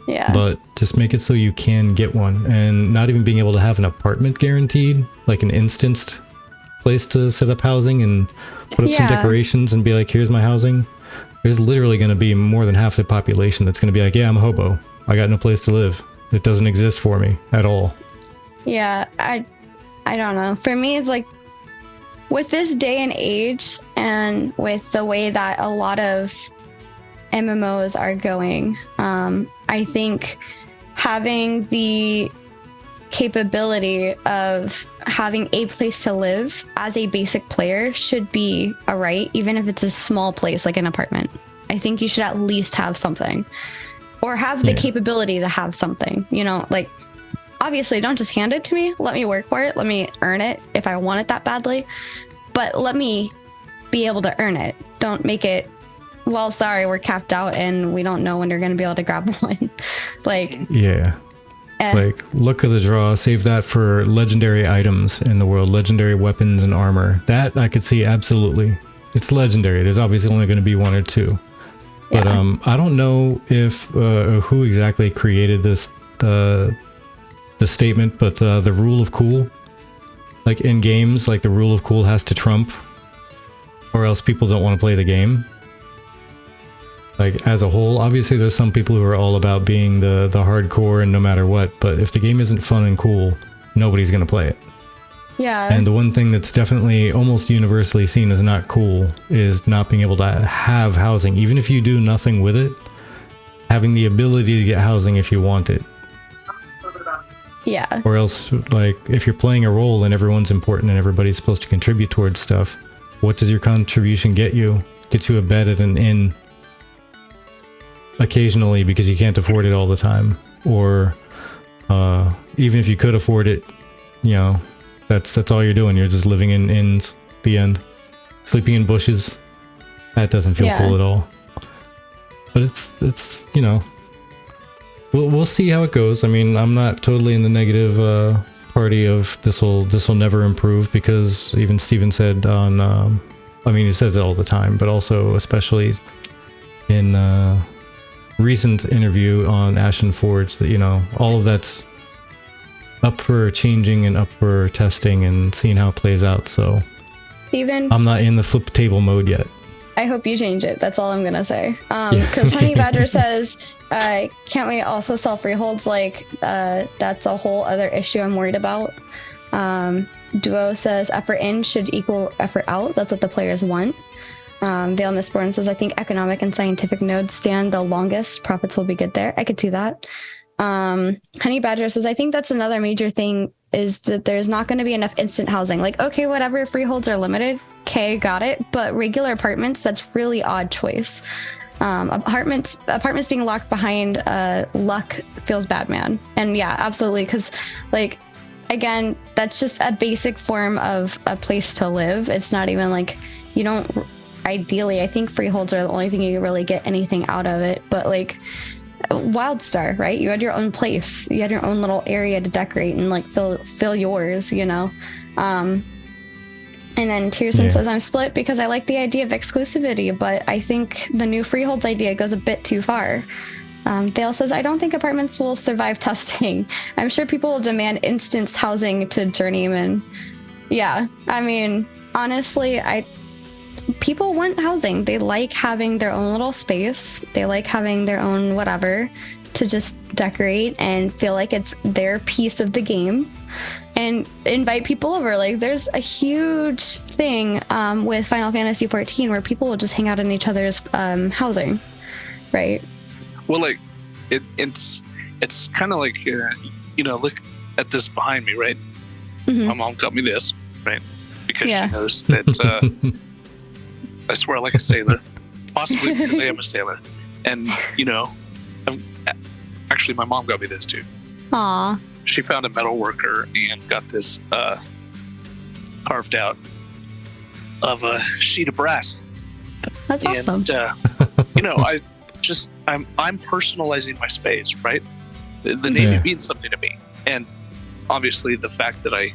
Yeah. But just make it so you can get one, and not even being able to have an apartment guaranteed, like an instanced place to set up housing and put up some decorations and be like, here's my housing. There's literally going to be more than half the population that's going to be like, yeah, I'm a hobo. I got no place to live. It doesn't exist for me at all. Yeah, I don't know. For me, it's like, with this day and age, and with the way that a lot of MMOs are going, I think having the capability of having a place to live as a basic player should be a right, even if it's a small place like an apartment. I think you should at least have something, or have the capability to have something, like, obviously don't just hand it to me. Let me work for it. Let me earn it if I want it that badly, but let me be able to earn it. Don't make it, well, sorry, we're capped out and we don't know when you're going to be able to grab one. Like, like, look at the draw, save that for legendary items in the world, legendary weapons and armor. That I could see, absolutely. It's legendary. There's obviously only going to be one or two. But I don't know if who exactly created this the statement, but the rule of cool, like in games, like the rule of cool has to trump, or else people don't want to play the game. Like, as a whole, obviously there's some people who are all about being the hardcore and no matter what, but if the game isn't fun and cool, nobody's going to play it. Yeah. And the one thing that's definitely almost universally seen as not cool is not being able to have housing. Even if you do nothing with it, having the ability to get housing if you want it. Yeah. Or else, like, if you're playing a role and everyone's important and everybody's supposed to contribute towards stuff, what does your contribution get you? Gets you a bed at an inn occasionally because you can't afford it all the time. Or even if you could afford it, that's all you're doing. You're just living in inns. The end. Sleeping in bushes. That doesn't feel cool at all. But it's we'll see how it goes. I mean, I'm not totally in the negative party of this will never improve, because even Steven said on he says it all the time, but also especially in recent interview on Ashen Forge that all of that's up for changing and up for testing and seeing how it plays out. So Steven, I'm not in the flip table mode yet. I hope you change it. That's all I'm gonna say. Because Honey Badger says, can't we also sell freeholds? Like, that's a whole other issue I'm worried about. Duo says effort in should equal effort out. That's what the players want. Vale Mistborn says, I think economic and scientific nodes stand the longest. Profits will be good there. I could see that. Honey Badger says, I think that's another major thing is that there's not going to be enough instant housing. Like, okay, whatever, freeholds are limited. Okay, got it. But regular apartments, that's really odd choice. Apartments being locked behind luck feels bad, man. And yeah, absolutely. Because like, again, that's just a basic form of a place to live. It's not even like you don't ideally, I think freeholds are the only thing you really get anything out of it. But like Wildstar, right? You had your own place. You had your own little area to decorate and like fill yours, you know? And then Tierson says, I'm split because I like the idea of exclusivity, but I think the new freeholds idea goes a bit too far. Dale says, I don't think apartments will survive testing. I'm sure people will demand instanced housing to journeyman. Yeah, I mean, honestly, people want housing. They like having their own little space. They like having their own whatever to just decorate and feel like it's their piece of the game. And invite people over. Like, there's a huge thing with Final Fantasy XIV where people will just hang out in each other's housing, right? Well, like it's kind of like look at this behind me, right? Mm-hmm. My mom got me this, right? Because she knows that I swear like a sailor, possibly because I am a sailor, and actually my mom got me this too. Aww. She found a metal worker and got this carved out of a sheet of brass. That's awesome. I'm personalizing my space, right? The name means something to me, and obviously the fact that I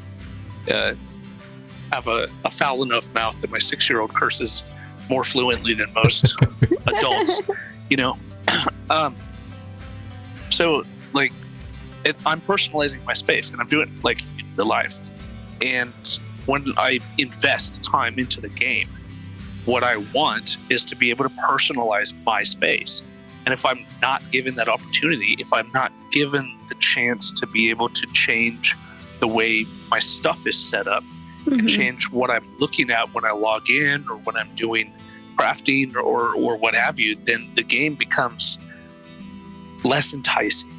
have a foul enough mouth that my 6-year-old curses more fluently than most adults, so like. I'm personalizing my space, and I'm doing it like in real life. And when I invest time into the game, what I want is to be able to personalize my space. And if I'm not given that opportunity, if I'm not given the chance to be able to change the way my stuff is set up, and change what I'm looking at when I log in or when I'm doing crafting or what have you, then the game becomes less enticing.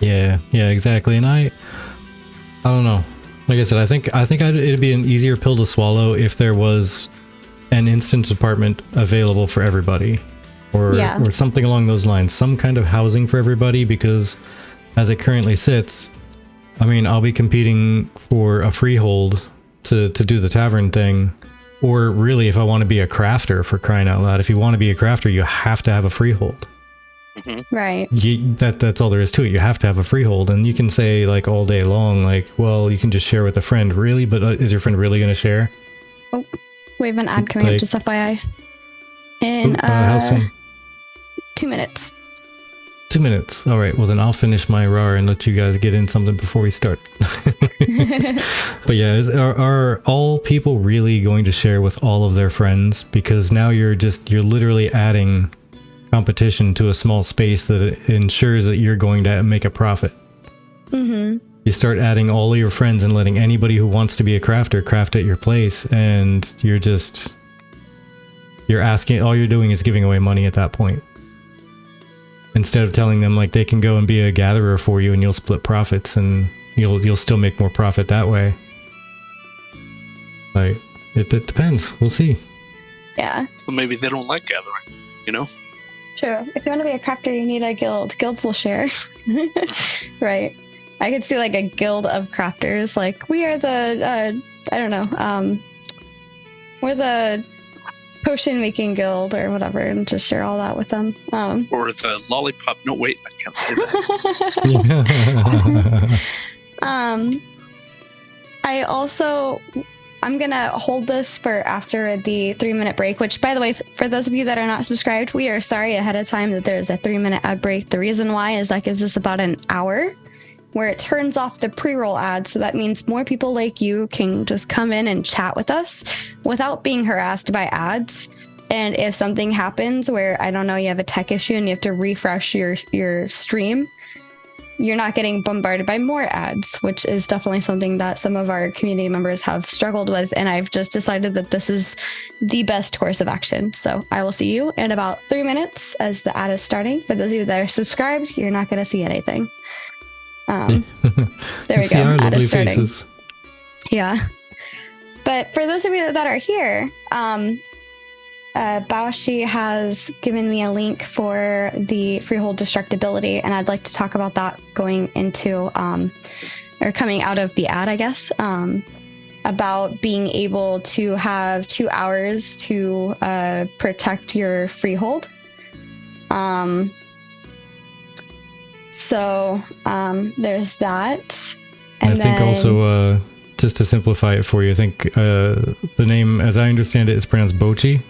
Yeah, exactly. And I don't know. Like I said, I think it'd be an easier pill to swallow if there was an instance apartment available for everybody, or something along those lines. Some kind of housing for everybody, because as it currently sits, I mean, I'll be competing for a freehold to do the tavern thing, or really, if I want to be a crafter, for crying out loud, if you want to be a crafter, you have to have a freehold. Right. That's all there is to it. You have to have a freehold, and you can say like all day long, like, well, you can just share with a friend, really, but is your friend really going to share? Oh, we have an ad coming up, just FYI. In how soon? 2 minutes. 2 minutes. All right. Well, then I'll finish my RAR and let you guys get in something before we start. But yeah, are all people really going to share with all of their friends? Because now you're literally adding competition to a small space that ensures that you're going to make a profit. You start adding all of your friends and letting anybody who wants to be a crafter craft at your place, and you're asking, all you're doing is giving away money at that point, instead of telling them like they can go and be a gatherer for you and you'll split profits and you'll still make more profit that way. Like it depends. We'll see. Yeah. Well, maybe they don't like gathering, True. If you want to be a crafter, you need a guild. Guilds will share. Right. I could see like a guild of crafters. Like, we are the, we're the potion making guild or whatever, and just share all that with them. Or the lollipop. No, wait, I can't say that. I'm going to hold this for after the 3-minute break, which, by the way, for those of you that are not subscribed, we are sorry ahead of time that there's a 3-minute ad break. The reason why is that gives us about an hour where it turns off the pre-roll ads. So that means more people like you can just come in and chat with us without being harassed by ads. And if something happens where, I don't know, you have a tech issue and you have to refresh your stream, you're not getting bombarded by more ads, which is definitely something that some of our community members have struggled with. And I've just decided that this is the best course of action. So I will see you in about 3 minutes as the ad is starting. For those of you that are subscribed, you're not going to see anything. There we go. Ad is starting. Faces. Yeah. But for those of you that are here, Baoshi has given me a link for the Freehold destructibility, and I'd like to talk about that going into, or coming out of the ad, I guess, about being able to have 2 hours to protect your Freehold. So there's that. And I think also, just to simplify it for you, I think the name, as I understand it, is pronounced Bochi.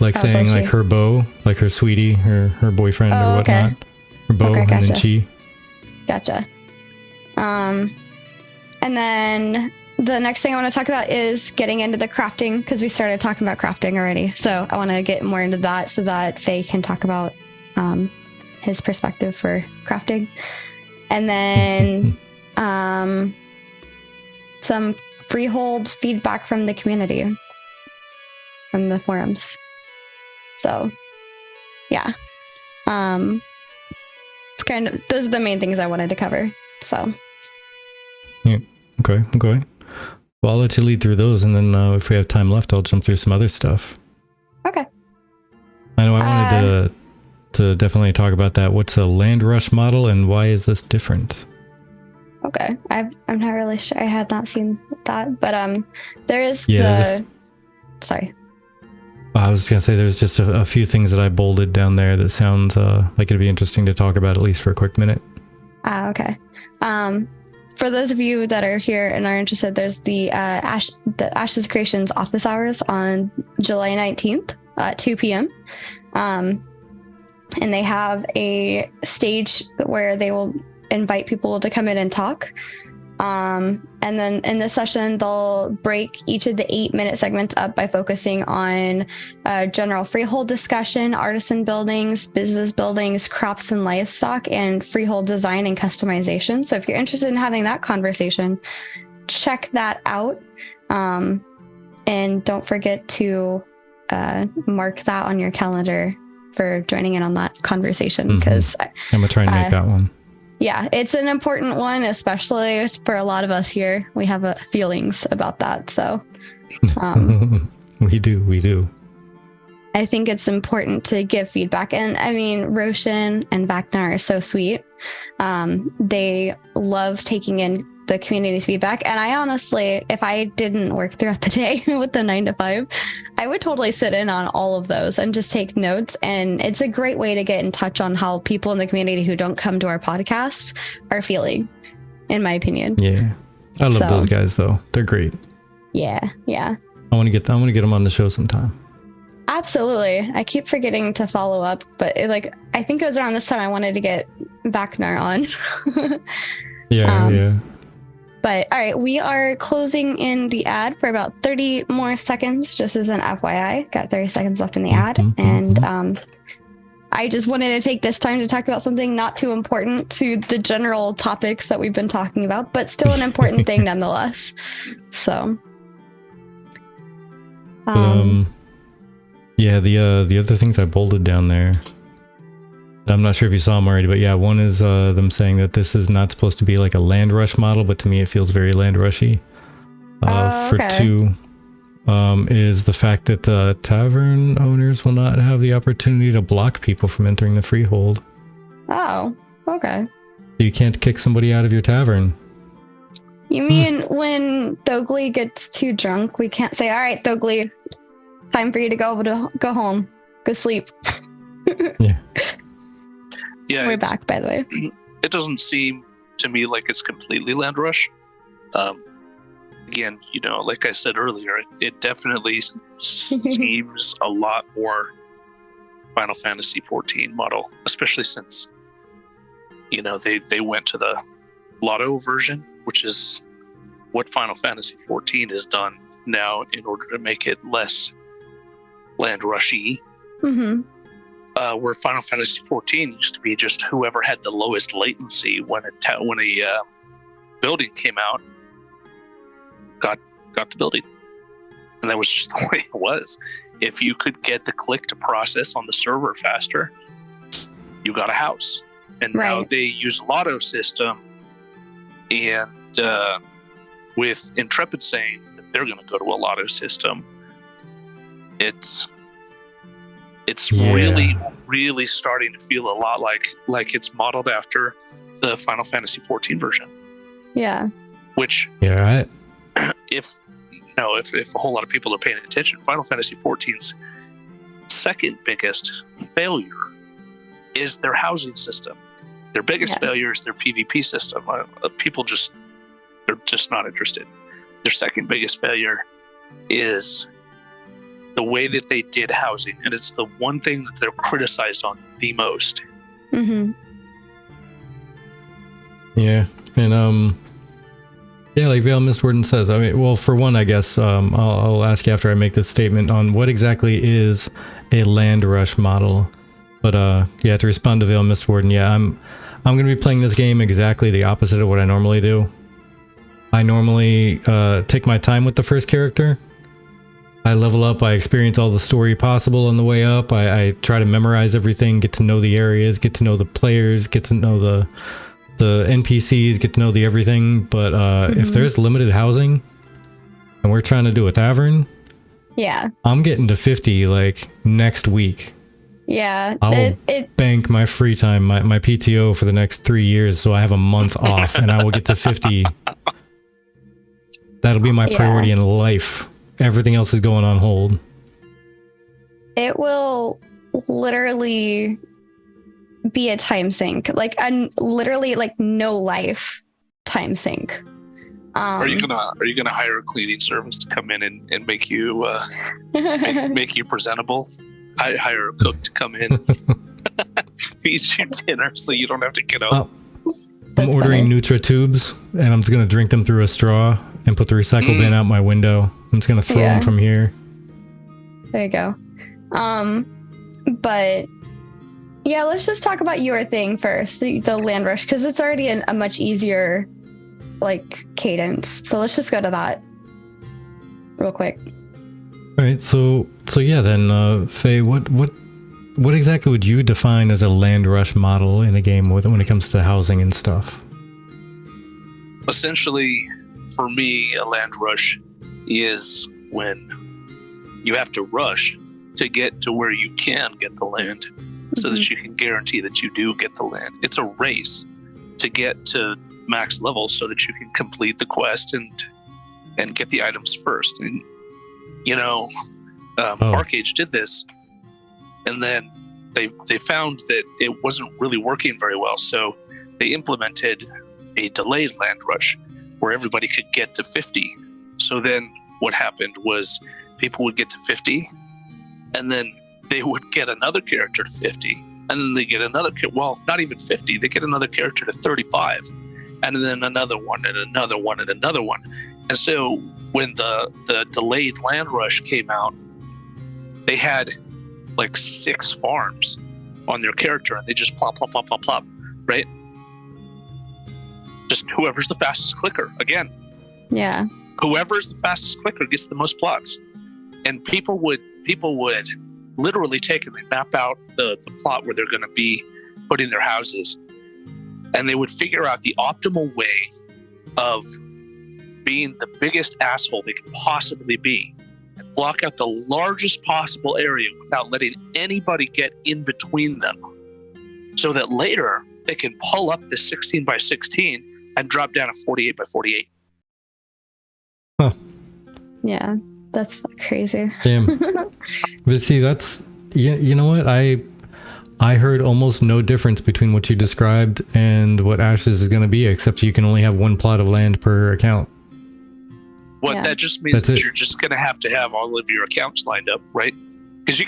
Like saying Bochi. Like her beau, like her sweetie, her boyfriend or whatnot. Okay. Her beau, and then chi. Gotcha. And then the next thing I want to talk about is getting into the crafting, because we started talking about crafting already. So I want to get more into that so that Faye can talk about his perspective for crafting. And then some Freehold feedback from the community, from the forums. So, yeah. It's kind of, those are the main things I wanted to cover. So. Yeah. Okay. Well, I'll let you lead through those, and then if we have time left, I'll jump through some other stuff. Okay. I know I wanted to definitely talk about that. What's a land rush model, and why is this different? Okay. I'm not really sure. I had not seen that, but there is sorry. I was going to say there's just a few things that I bolded down there that sounds like it'd be interesting to talk about, at least for a quick minute. Okay. For those of you that are here and are interested, there's the Ashes Creations office hours on July 19th at 2 p.m. And they have a stage where they will invite people to come in and talk. And then in this session, they'll break each of the 8-minute segments up by focusing on general Freehold discussion, artisan buildings, business buildings, crops and livestock, and Freehold design and customization. So if you're interested in having that conversation, check that out. And don't forget to mark that on your calendar for joining in on that conversation, because I'm going to try and make that one. Yeah, it's an important one, especially for a lot of us here. We have feelings about that. So we do. I think it's important to give feedback. And I mean, Roshan and Vaknar are so sweet. They love taking in the community's feedback. And I honestly, if I didn't work throughout the day with the 9 to 5, I would totally sit in on all of those and just take notes. And it's a great way to get in touch on how people in the community who don't come to our podcast are feeling, in my opinion. Yeah. I love those guys though. They're great. Yeah. I want to get them on the show sometime. Absolutely. I keep forgetting to follow up, but I think it was around this time I wanted to get Vaknar on. Yeah. But all right, we are closing in the ad for about 30 more seconds, just as an FYI. Got 30 seconds left in the ad. And I just wanted to take this time to talk about something not too important to the general topics that we've been talking about, but still an important thing nonetheless. So. Yeah, the other things I bolded down there, I'm not sure if you saw them already, but yeah, one is them saying that this is not supposed to be like a land rush model, but to me it feels very land rushy. For 2 is the fact that tavern owners will not have the opportunity to block people from entering the Freehold. Oh, okay. You can't kick somebody out of your tavern. You mean when Thogli gets too drunk, we can't say, all right, Thogli, time for you to go home, go sleep. Yeah. Yeah, we're back, by the way. It doesn't seem to me like it's completely land rush. Again, like I said earlier, it definitely seems a lot more Final Fantasy 14 model, especially since they went to the Lotto version, which is what Final Fantasy 14 has done now in order to make it less land rushy. where Final Fantasy 14 used to be just whoever had the lowest latency when a building came out got the building, and that was just the way it was. If you could get the click to process on the server faster, you got a house. And now they use a lotto system, and with Intrepid saying that they're going to go to a lotto system, it's really starting to feel a lot like it's modeled after the Final Fantasy 14 version. Yeah. Which, if a whole lot of people are paying attention, Final Fantasy 14's second biggest failure is their housing system. Their biggest failure is their PvP system. They're just not interested. Their second biggest failure is the way that they did housing, and it's the one thing that they're criticized on the most. Mm-hmm. Yeah, and like Veil Mistwarden says, I mean, well, for one, I guess I'll ask you after I make this statement on what exactly is a land rush model. But to respond to Veil Mistwarden, I'm going to be playing this game exactly the opposite of what I normally do. I normally take my time with the first character. I level up, I experience all the story possible on the way up. I try to memorize everything, get to know the areas, get to know the players, get to know the NPCs, get to know the everything. But if there's limited housing and we're trying to do a tavern, I'm getting to 50 like next week. Yeah, I'll bank my free time, my PTO for the next 3 years, so I have a month off, and I will get to 50. That'll be my priority in life. Everything else is going on hold. It will literally be a time sink, like literally like no life time sink. Are you gonna hire a cleaning service to come in and make you make you presentable? I hire a cook to come in, feed you dinner, so you don't have to get up. I'm ordering Nutra tubes, and I'm just gonna drink them through a straw and put the recycle bin out my window. I'm just gonna throw them from here. There you go. But yeah, let's just talk about your thing first, the land rush, because it's already a much easier like cadence. So let's just go to that real quick. All right, so yeah, then Faye, what exactly would you define as a land rush model in a game when it comes to housing and stuff? Essentially, for me, a land rush is when you have to rush to get to where you can get the land, so that you can guarantee that you do get the land. It's a race to get to max level so that you can complete the quest and get the items first. And Arcade did this, and then they found that it wasn't really working very well, so they implemented a delayed land rush where everybody could get to 50. So then what happened was people would get to 50, and then they would get another character to 50, and then they get another not even 50, they get another character to 35, and then another one and another one and another one. And so when the delayed land rush came out, they had like 6 farms on their character, and they just plop, right? Just whoever's the fastest clicker. Again, whoever's the fastest clicker gets the most plots. And people would literally take and map out the plot where they're going to be putting their houses, and they would figure out the optimal way of being the biggest asshole they could possibly be, and block out the largest possible area without letting anybody get in between them, so that later they can pull up the 16 by 16 and drop down a 48 by 48. Huh. Yeah, that's crazy. Damn. But see, that's, you know what? I heard almost no difference between what you described and what Ashes is going to be, except you can only have 1 plot of land per account. What that just means that you're just going to have all of your accounts lined up, right? Because you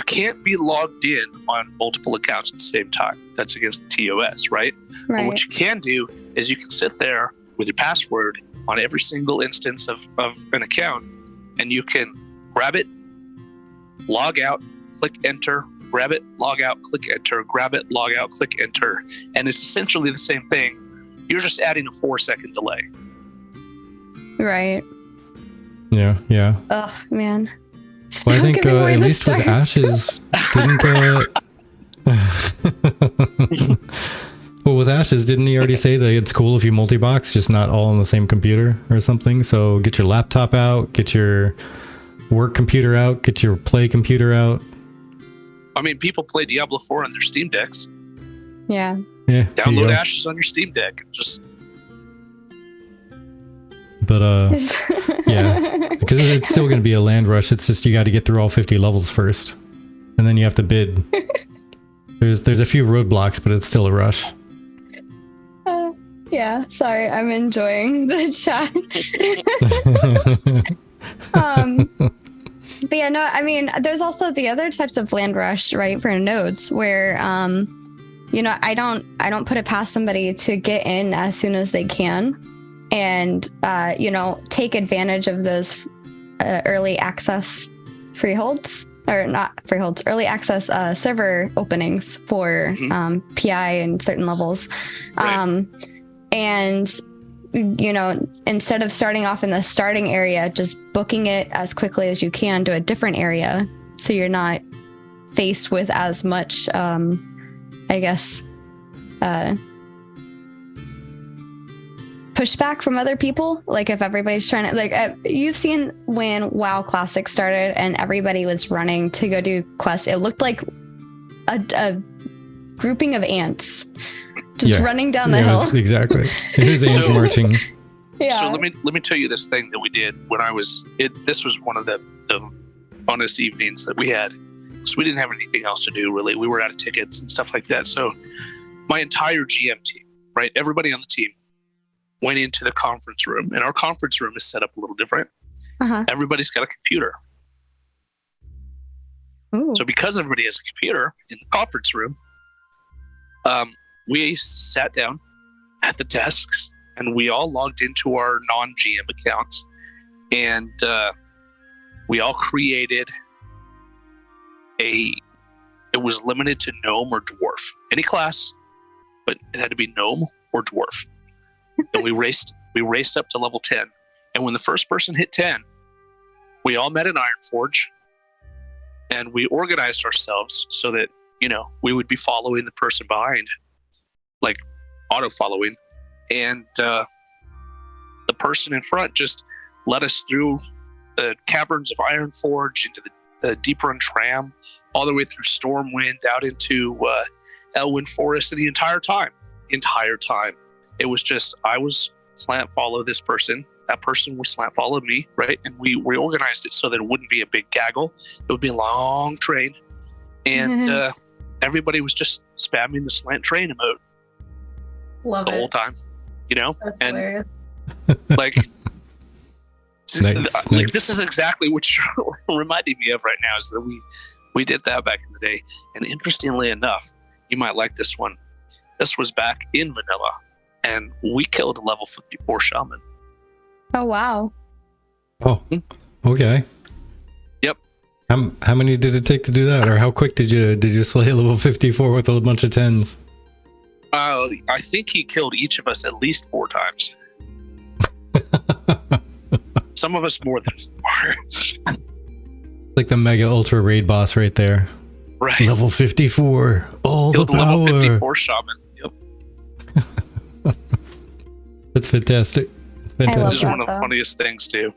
can't be logged in on multiple accounts at the same time. That's against the TOS, right? But what you can do is you can sit there with your password on every single instance of an account, and you can grab it, log out, click enter, grab it, log out, click enter, grab it, log out, click enter. And it's essentially the same thing. You're just adding a 4-second delay. Right. Yeah. Ugh, man. Well, I think at least with Ashes, didn't... well, with Ashes, didn't he already say that it's cool if you multi-box, just not all on the same computer or something? So get your laptop out, get your work computer out, get your play computer out. I mean, people play Diablo 4 on their Steam Decks. Yeah. Yeah. Download Ashes on your Steam Deck. Just... But, yeah. Because it's still going to be a land rush. It's just you got to get through all 50 levels first. And then you have to bid. There's a few roadblocks, but it's still a rush. Yeah, sorry, I'm enjoying the chat. But yeah, no, I mean, there's also the other types of land rush, right, for nodes where, you know, I don't put it past somebody to get in as soon as they can and, you know, take advantage of those early access freeholds. Or not freeholds, early access server openings for PI and certain levels. Right. And, you know, instead of starting off in the starting area, just booking it as quickly as you can to a different area so you're not faced with as much, I guess, pushback from other people. Like if everybody's trying to, like, you've seen when WoW Classic started and everybody was running to go do quests, it looked like a grouping of ants just running down the hill. Exactly. It is ants marching. Yeah. So let me tell you this thing that we did when this was one of the funnest evenings that we had. So we didn't have anything else to do really. We were out of tickets and stuff like that. So my entire GM team, right? Everybody on the team went into the conference room, and our conference room is set up a little different. Everybody's got a computer. Ooh. So because everybody has a computer in the conference room, we sat down at the desks and we all logged into our non-GM accounts, and we all created it was limited to gnome or dwarf, any class, but it had to be gnome or dwarf. And we raced up to level 10. And when the first person hit 10, we all met in Iron Forge and we organized ourselves so that, you know, we would be following the person behind, like auto following. And the person in front just led us through the caverns of Iron Forge into the Deep Run Tram, all the way through Stormwind out into Elwyn Forest. And the entire time, it was just, I was slant follow this person. That person was slant follow me, right? And we reorganized it so that it wouldn't be a big gaggle. It would be a long train. And everybody was just spamming the slant train emote. Love the whole time, you know? That's and hilarious. Like, like this is exactly what you're reminding me of right now, is that we did that back in the day. And interestingly enough, you might like this one. This was back in vanilla. And we killed a level 54 shaman. Oh, wow. Oh, okay. Yep. How many did it take to do that? Or how quick did you slay level 54 with a bunch of 10s? I think he killed each of us at least 4 times. Some of us more than 4. Like the mega ultra raid boss right there. Right. Level 54. All killed the power. Level 54 shaman. Yep. That's fantastic. This is one of the funniest things too.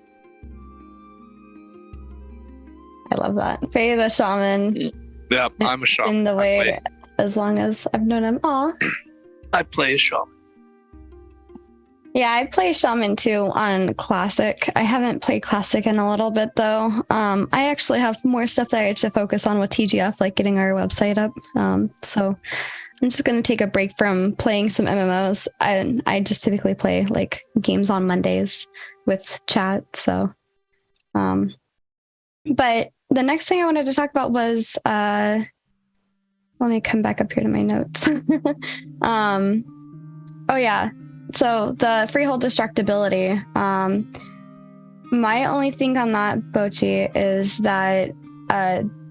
I love that. Fäye the shaman. Yeah, I'm a shaman. In the way, as long as I've known him. Aw. I play a shaman. Yeah, I play shaman too on classic. I haven't played classic in a little bit though. I actually have more stuff that I have to focus on with TGF, like getting our website up. So I'm just going to take a break from playing some MMOs. I just typically play like games on Mondays with chat. So, but the next thing I wanted to talk about was, let me come back up here to my notes. Oh yeah. So the Freehold destructibility. My only thing on that, Bochi, is that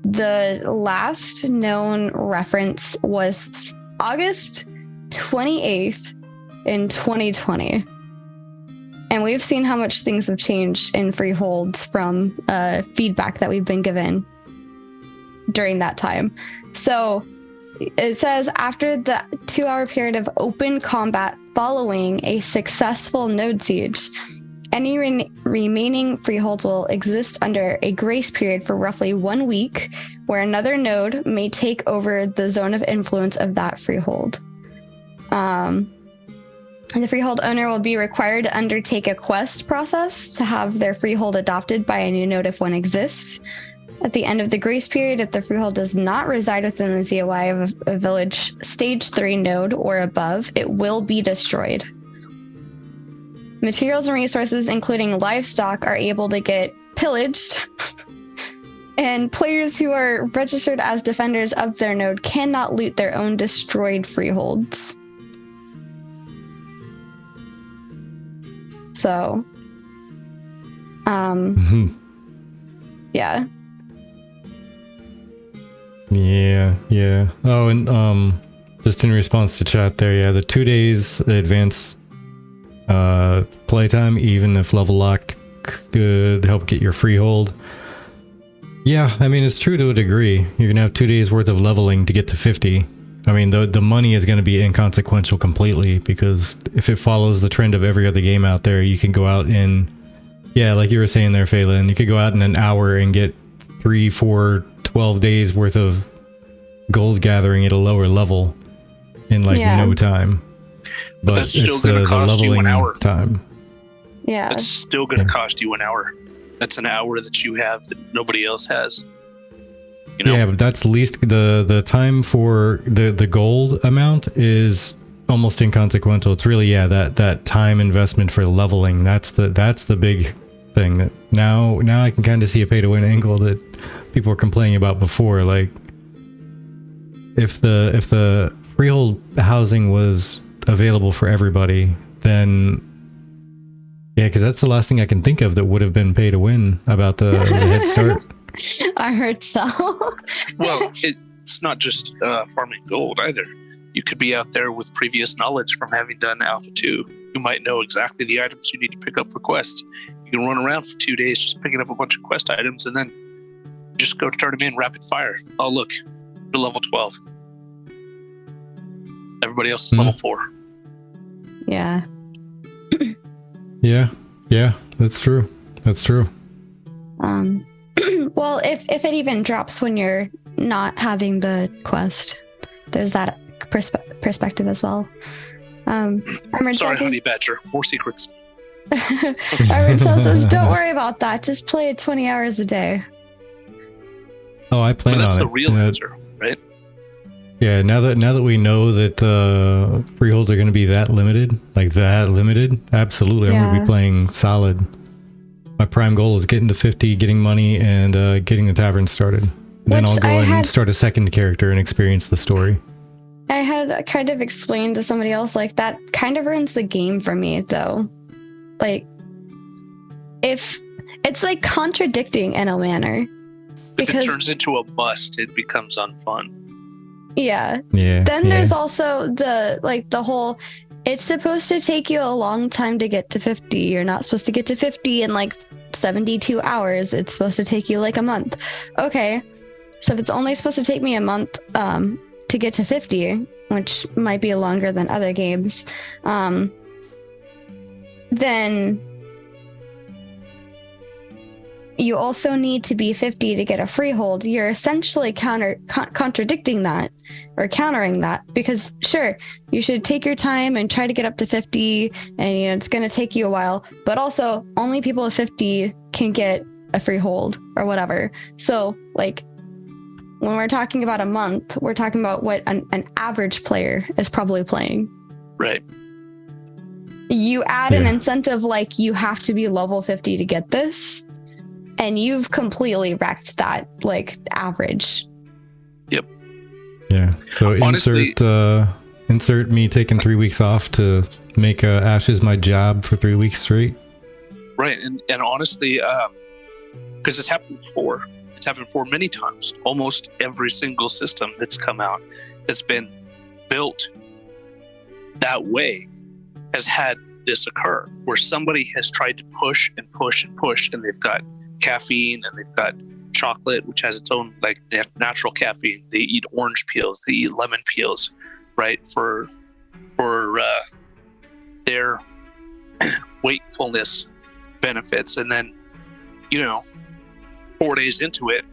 The last known reference was August 28th in 2020. And we've seen how much things have changed in Freeholds from feedback that we've been given during that time. So it says, after the 2-hour period of open combat following a successful node siege, any remaining freeholds will exist under a grace period for roughly 1 week, where another node may take over the zone of influence of that freehold. The freehold owner will be required to undertake a quest process to have their freehold adopted by a new node if one exists. At the end of the grace period, if the freehold does not reside within the ZOI of a village stage 3 node or above, it will be destroyed. Materials and resources, including livestock, are able to get pillaged, and players who are registered as defenders of their node cannot loot their own destroyed freeholds. So, yeah. Yeah. Oh, and just in response to chat there, yeah, the 2 days advance playtime, even if level locked, could help get your freehold. Yeah, I mean, it's true to a degree. You're gonna have 2 days worth of leveling to get to 50. I mean, the money is going to be inconsequential completely, because if it follows the trend of every other game out there, you can go out in, yeah, like you were saying there, Fäye Linn, you could go out in an hour and get 3, 4, 12 days worth of gold gathering at a lower level in like no time. But that's still going to cost you 1 hour. Time. Yeah. That's still going to cost you 1 hour. That's an hour that you have that nobody else has. You know? Yeah, but that's least the time for the gold amount is almost inconsequential. It's really, yeah, that time investment for leveling. That's the big thing that now I can kind of see a pay to win angle that people were complaining about before. Like, if the freehold housing was available for everybody, then yeah, because that's the last thing I can think of that would have been pay to win about the head start. I heard so. Well, it's not just farming gold either. You could be out there with previous knowledge from having done Alpha 2. You might know exactly the items you need to pick up for quests. You can run around for 2 days just picking up a bunch of quest items and then just go turn them in rapid fire. Oh, look, you're level 12. Everybody else is level 4. Yeah. Yeah, that's true. Well, if it even drops when you're not having the quest, there's that perspective as well. Sorry, Honey Badger. More secrets. Armin says, don't worry about that. Just play 20 hours a day. Oh, I plan on it. That's the real answer, right? Yeah, now that we know that freeholds are going to be that limited, absolutely, I'm going to be playing solid. My prime goal is getting to 50, getting money, and getting the tavern started. Then I'll go and start a second character and experience the story. I had kind of explained to somebody else, like, that kind of ruins the game for me, though. Like, if it's like contradicting in a manner. If it turns into a must, it becomes unfun. Yeah. Then there's also the whole, it's supposed to take you a long time to get to 50. You're not supposed to get to 50 in like 72 hours. It's supposed to take you like a month. Okay. So if it's only supposed to take me a month to get to 50, which might be longer than other games, then you also need to be 50 to get a freehold. You're essentially contradicting that, or countering that, because sure, you should take your time and try to get up to 50, and it's going to take you a while, but also only people with 50 can get a freehold or whatever. So like, when we're talking about a month, we're talking about what an average player is probably playing. Right. You add an incentive like you have to be level 50 to get this, and you've completely wrecked that like average. Yep. Yeah. So honestly, insert me taking 3 weeks off to make Ashes my job for 3 weeks straight. Right. And honestly, because it's happened before. It's Tavern 4 many times. Almost every single system that's come out that's been built that way has had this occur, where somebody has tried to push and push and push, and they've got caffeine and they've got chocolate, which has its own like natural caffeine. They eat orange peels, they eat lemon peels, right, for their wakefulness benefits. And then, 4 days into it,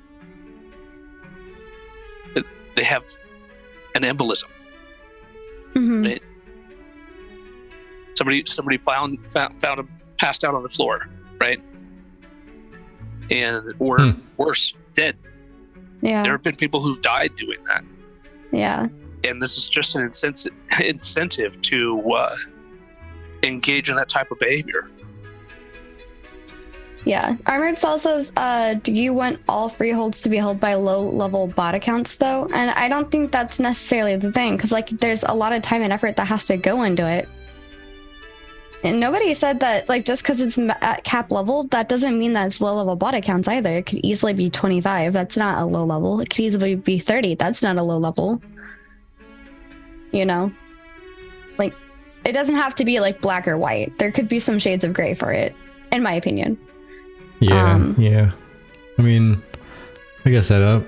they have an embolism. Mm-hmm. Right? Somebody found him passed out on the floor, right? And or worse, dead. Yeah. There have been people who've died doing that. Yeah. And this is just an incentive to engage in that type of behavior. Yeah. Armored Cell says, do you want all freeholds to be held by low-level bot accounts, though? And I don't think that's necessarily the thing, because there's a lot of time and effort that has to go into it. And nobody said that, just because it's at cap level, that doesn't mean that it's low-level bot accounts either. It could easily be 25. That's not a low level. It could easily be 30. That's not a low level. It doesn't have to be black or white. There could be some shades of gray for it, in my opinion. Yeah, yeah. I mean, like I said,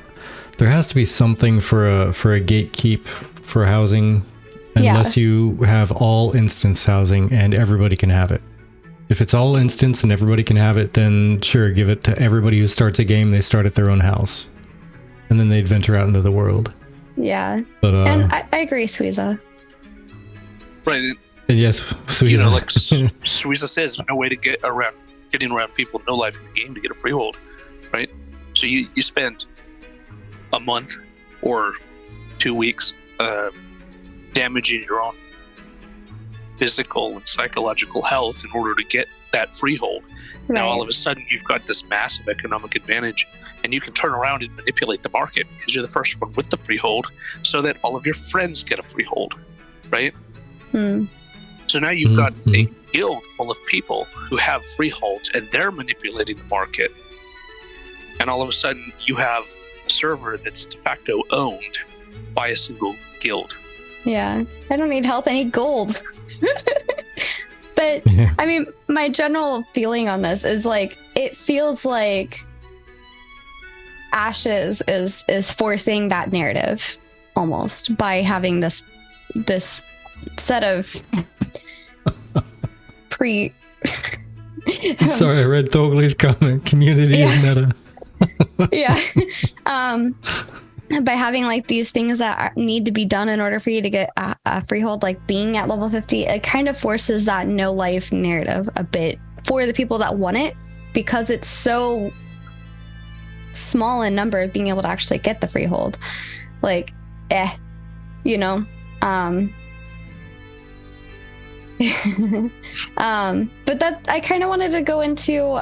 there has to be something for a gatekeep for housing, unless you have all instance housing and everybody can have it. If it's all instance and everybody can have it, then sure, give it to everybody who starts a game. They start at their own house, and then they'd venture out into the world. Yeah, but and I agree, Suiza. Right. And yes, Suiza. Like Suiza says, there's no way to getting around people no life in the game to get a freehold, right? So you spend a month or 2 weeks damaging your own physical and psychological health in order to get that freehold. Right. Now all of a sudden you've got this massive economic advantage, and you can turn around and manipulate the market because you're the first one with the freehold, so that all of your friends get a freehold, right? So now you've got a guild full of people who have freeholds, and they're manipulating the market. And all of a sudden, you have a server that's de facto owned by a single guild. Yeah, I don't need health, I need gold. But, I mean, my general feeling on this is, it feels like Ashes is forcing that narrative, almost, by having this set of I'm sorry, I read Thogley's comment. Community is meta. Yeah. By having these things that need to be done in order for you to get a freehold, being at level 50, it kind of forces that no life narrative a bit for the people that want it, because it's so small in number of being able to actually get the freehold. But that I kind of wanted to go into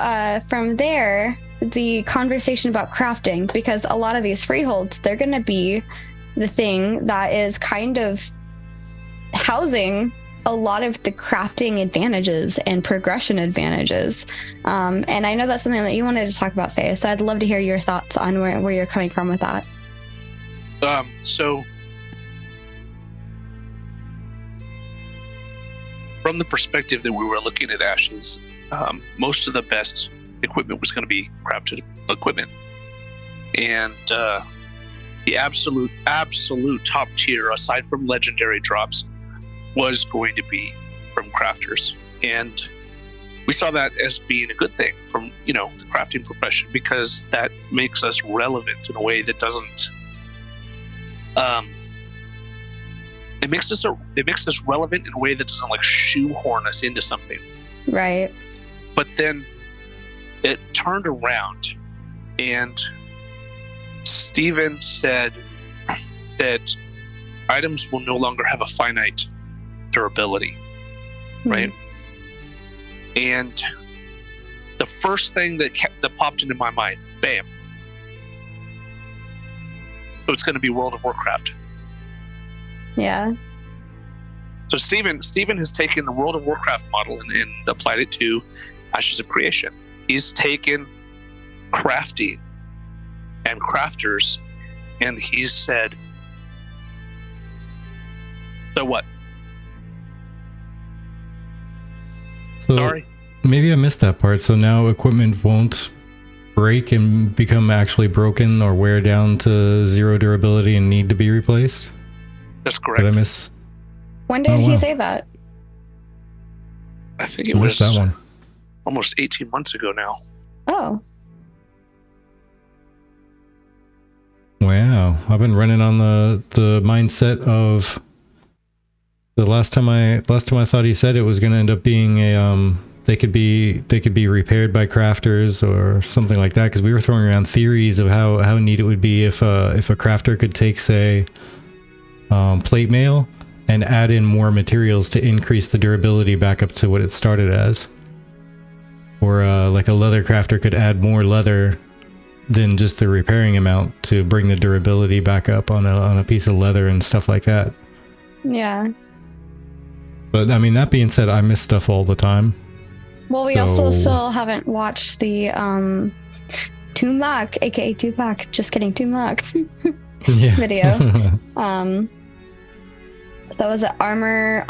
from there the conversation about crafting, because a lot of these freeholds, they're going to be the thing that is kind of housing a lot of the crafting advantages and progression advantages. And I know that's something that you wanted to talk about, Fäye, so I'd love to hear your thoughts on where you're coming from with that. So from the perspective that we were looking at Ashes, most of the best equipment was going to be crafted equipment. And the absolute top tier, aside from legendary drops, was going to be from crafters. And we saw that as being a good thing from, the crafting profession, because that makes us relevant in a way that doesn't... It makes us relevant in a way that doesn't shoehorn us into something. Right. But then it turned around, and Steven said that items will no longer have a finite durability, right? And the first thing that popped into my mind, bam. So it's going to be World of Warcraft. Yeah. So Steven has taken the World of Warcraft model and applied it to Ashes of Creation. He's taken crafting and crafters, and he said, so what? So Sorry? maybe I missed that part. So now equipment won't break and become actually broken or wear down to 0 durability and need to be replaced? That's correct. Did I miss? When did he say that? I think it I was missed that one. almost 18 months ago now. Oh. Wow, I've been running on the mindset of the last time I thought he said it was going to end up being a they could be repaired by crafters or something like that, because we were throwing around theories of how neat it would be if a crafter could take, say, plate mail and add in more materials to increase the durability back up to what it started as, or like a leather crafter could add more leather than just the repairing amount to bring the durability back up on a piece of leather and stuff like that. Yeah. But I mean, that being said, I miss stuff all the time. Well, we also still haven't watched the Tupac, aka Tupac, just kidding, Tupac video. That was an armor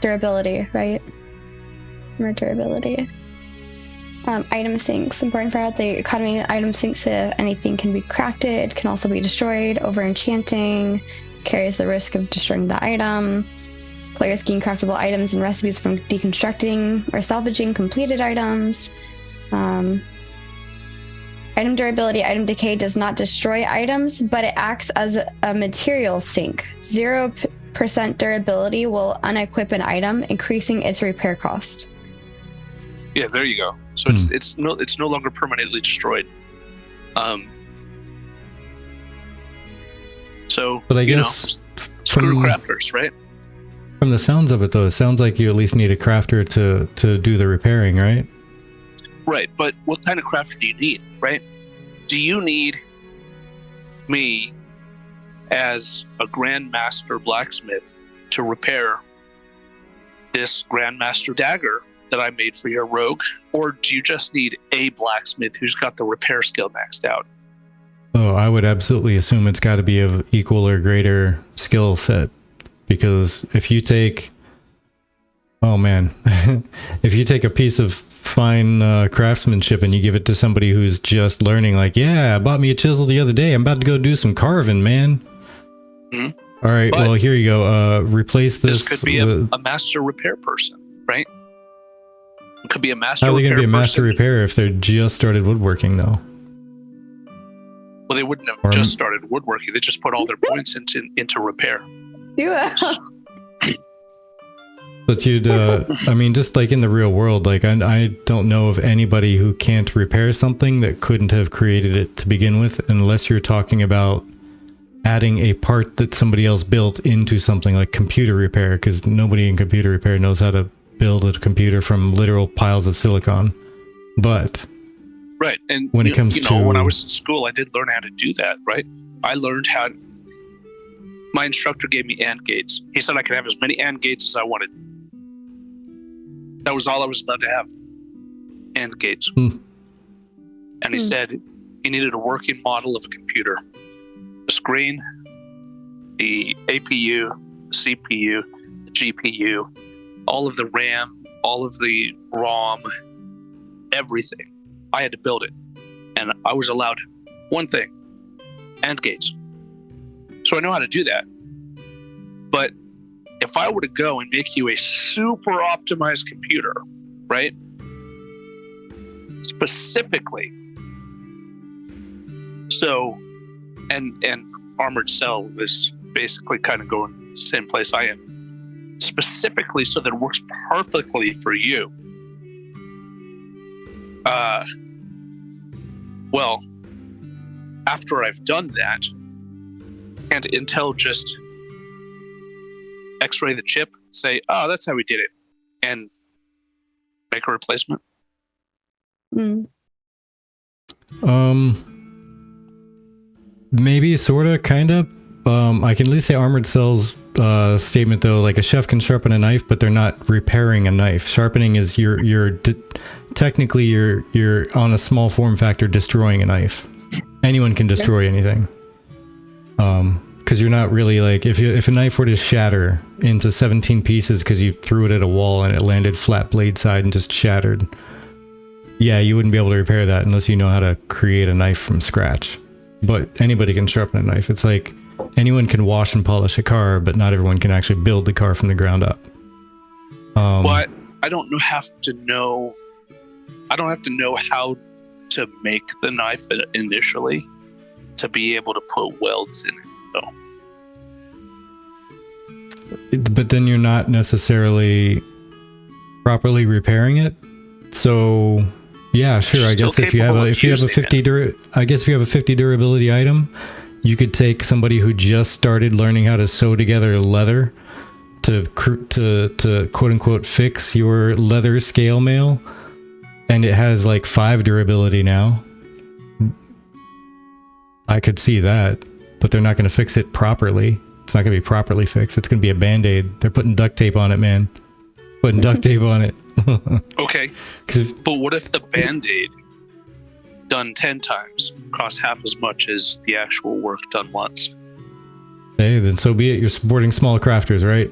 durability, right? Armor durability. Item sinks. Important for out the economy. Item sinks if anything can be crafted, can also be destroyed. Over enchanting carries the risk of destroying the item. Players gain craftable items and recipes from deconstructing or salvaging completed items. Item durability. Item decay does not destroy items, but it acts as a material sink. 0% durability will unequip an item, increasing its repair cost. Yeah, there you go. So it's no longer permanently destroyed. So, but I guess screw crafters, right? From the sounds of it, though, it sounds like you at least need a crafter to do the repairing, right? Right, but what kind of crafter do you need, right? Do you need me as a Grandmaster blacksmith to repair this Grandmaster dagger that I made for your rogue? Or do you just need a blacksmith who's got the repair skill maxed out? Oh, I would absolutely assume it's got to be of equal or greater skill set. Because if you take, oh man, if you take a piece of fine craftsmanship and you give it to somebody who's just learning, like, yeah, I bought me a chisel the other day, I'm about to go do some carving, man. Mm-hmm. All right, but well, here you go. Replace this. This could be a master repair person, right? It could be a master repair person. How are they going to be a master repair if they're just started woodworking, though? Well, they wouldn't have just started woodworking. They just put all their points into repair. Yeah. But you'd, I mean, just like in the real world, like I don't know of anybody who can't repair something that couldn't have created it to begin with, unless you're talking about adding a part that somebody else built into something like computer repair, because nobody in computer repair knows how to build a computer from literal piles of silicon. But right, and when it comes to when I was in school, I did learn how to do that. Right, I learned how. My instructor gave me AND gates. He said I could have as many AND gates as I wanted. That was all I was allowed to have. AND gates. And he said he needed a working model of a computer. The screen, the APU, the CPU, the GPU, all of the RAM, all of the ROM, everything. I had to build it. And I was allowed one thing, AND gates. So I know how to do that. But if I were to go and make you a super optimized computer, right? Specifically. So, and Armored Cell is basically kind of going the same place I am. Specifically so that it works perfectly for you. Well, after I've done that, and Intel just X-ray the chip, say, oh, that's how we did it, and make a replacement? Maybe, sorta, kinda. I can at least say Armored Cell's statement though, like a chef can sharpen a knife, but they're not repairing a knife. Sharpening is technically you're on a small form factor destroying a knife. Anyone can destroy anything. Because you're not really like, if a knife were to shatter into 17 pieces because you threw it at a wall and it landed flat blade side and just shattered, yeah, you wouldn't be able to repair that unless you know how to create a knife from scratch. But anybody can sharpen a knife. It's like anyone can wash and polish a car, but not everyone can actually build the car from the ground up. But I don't have to know how to make the knife initially to be able to put welds in it. But then you're not necessarily properly repairing it. So yeah, sure. I guess if you have a 50 durability item, you could take somebody who just started learning how to sew together leather to quote unquote fix your leather scale mail, and it has like 5 durability now. I could see that, but they're not going to fix it properly. It's not going to be properly fixed. It's going to be a Band-Aid. They're putting duct tape on it, man. Putting duct tape on it. Okay. But what if the Band-Aid done 10 times costs half as much as the actual work done once? Hey, then so be it. You're supporting small crafters, right?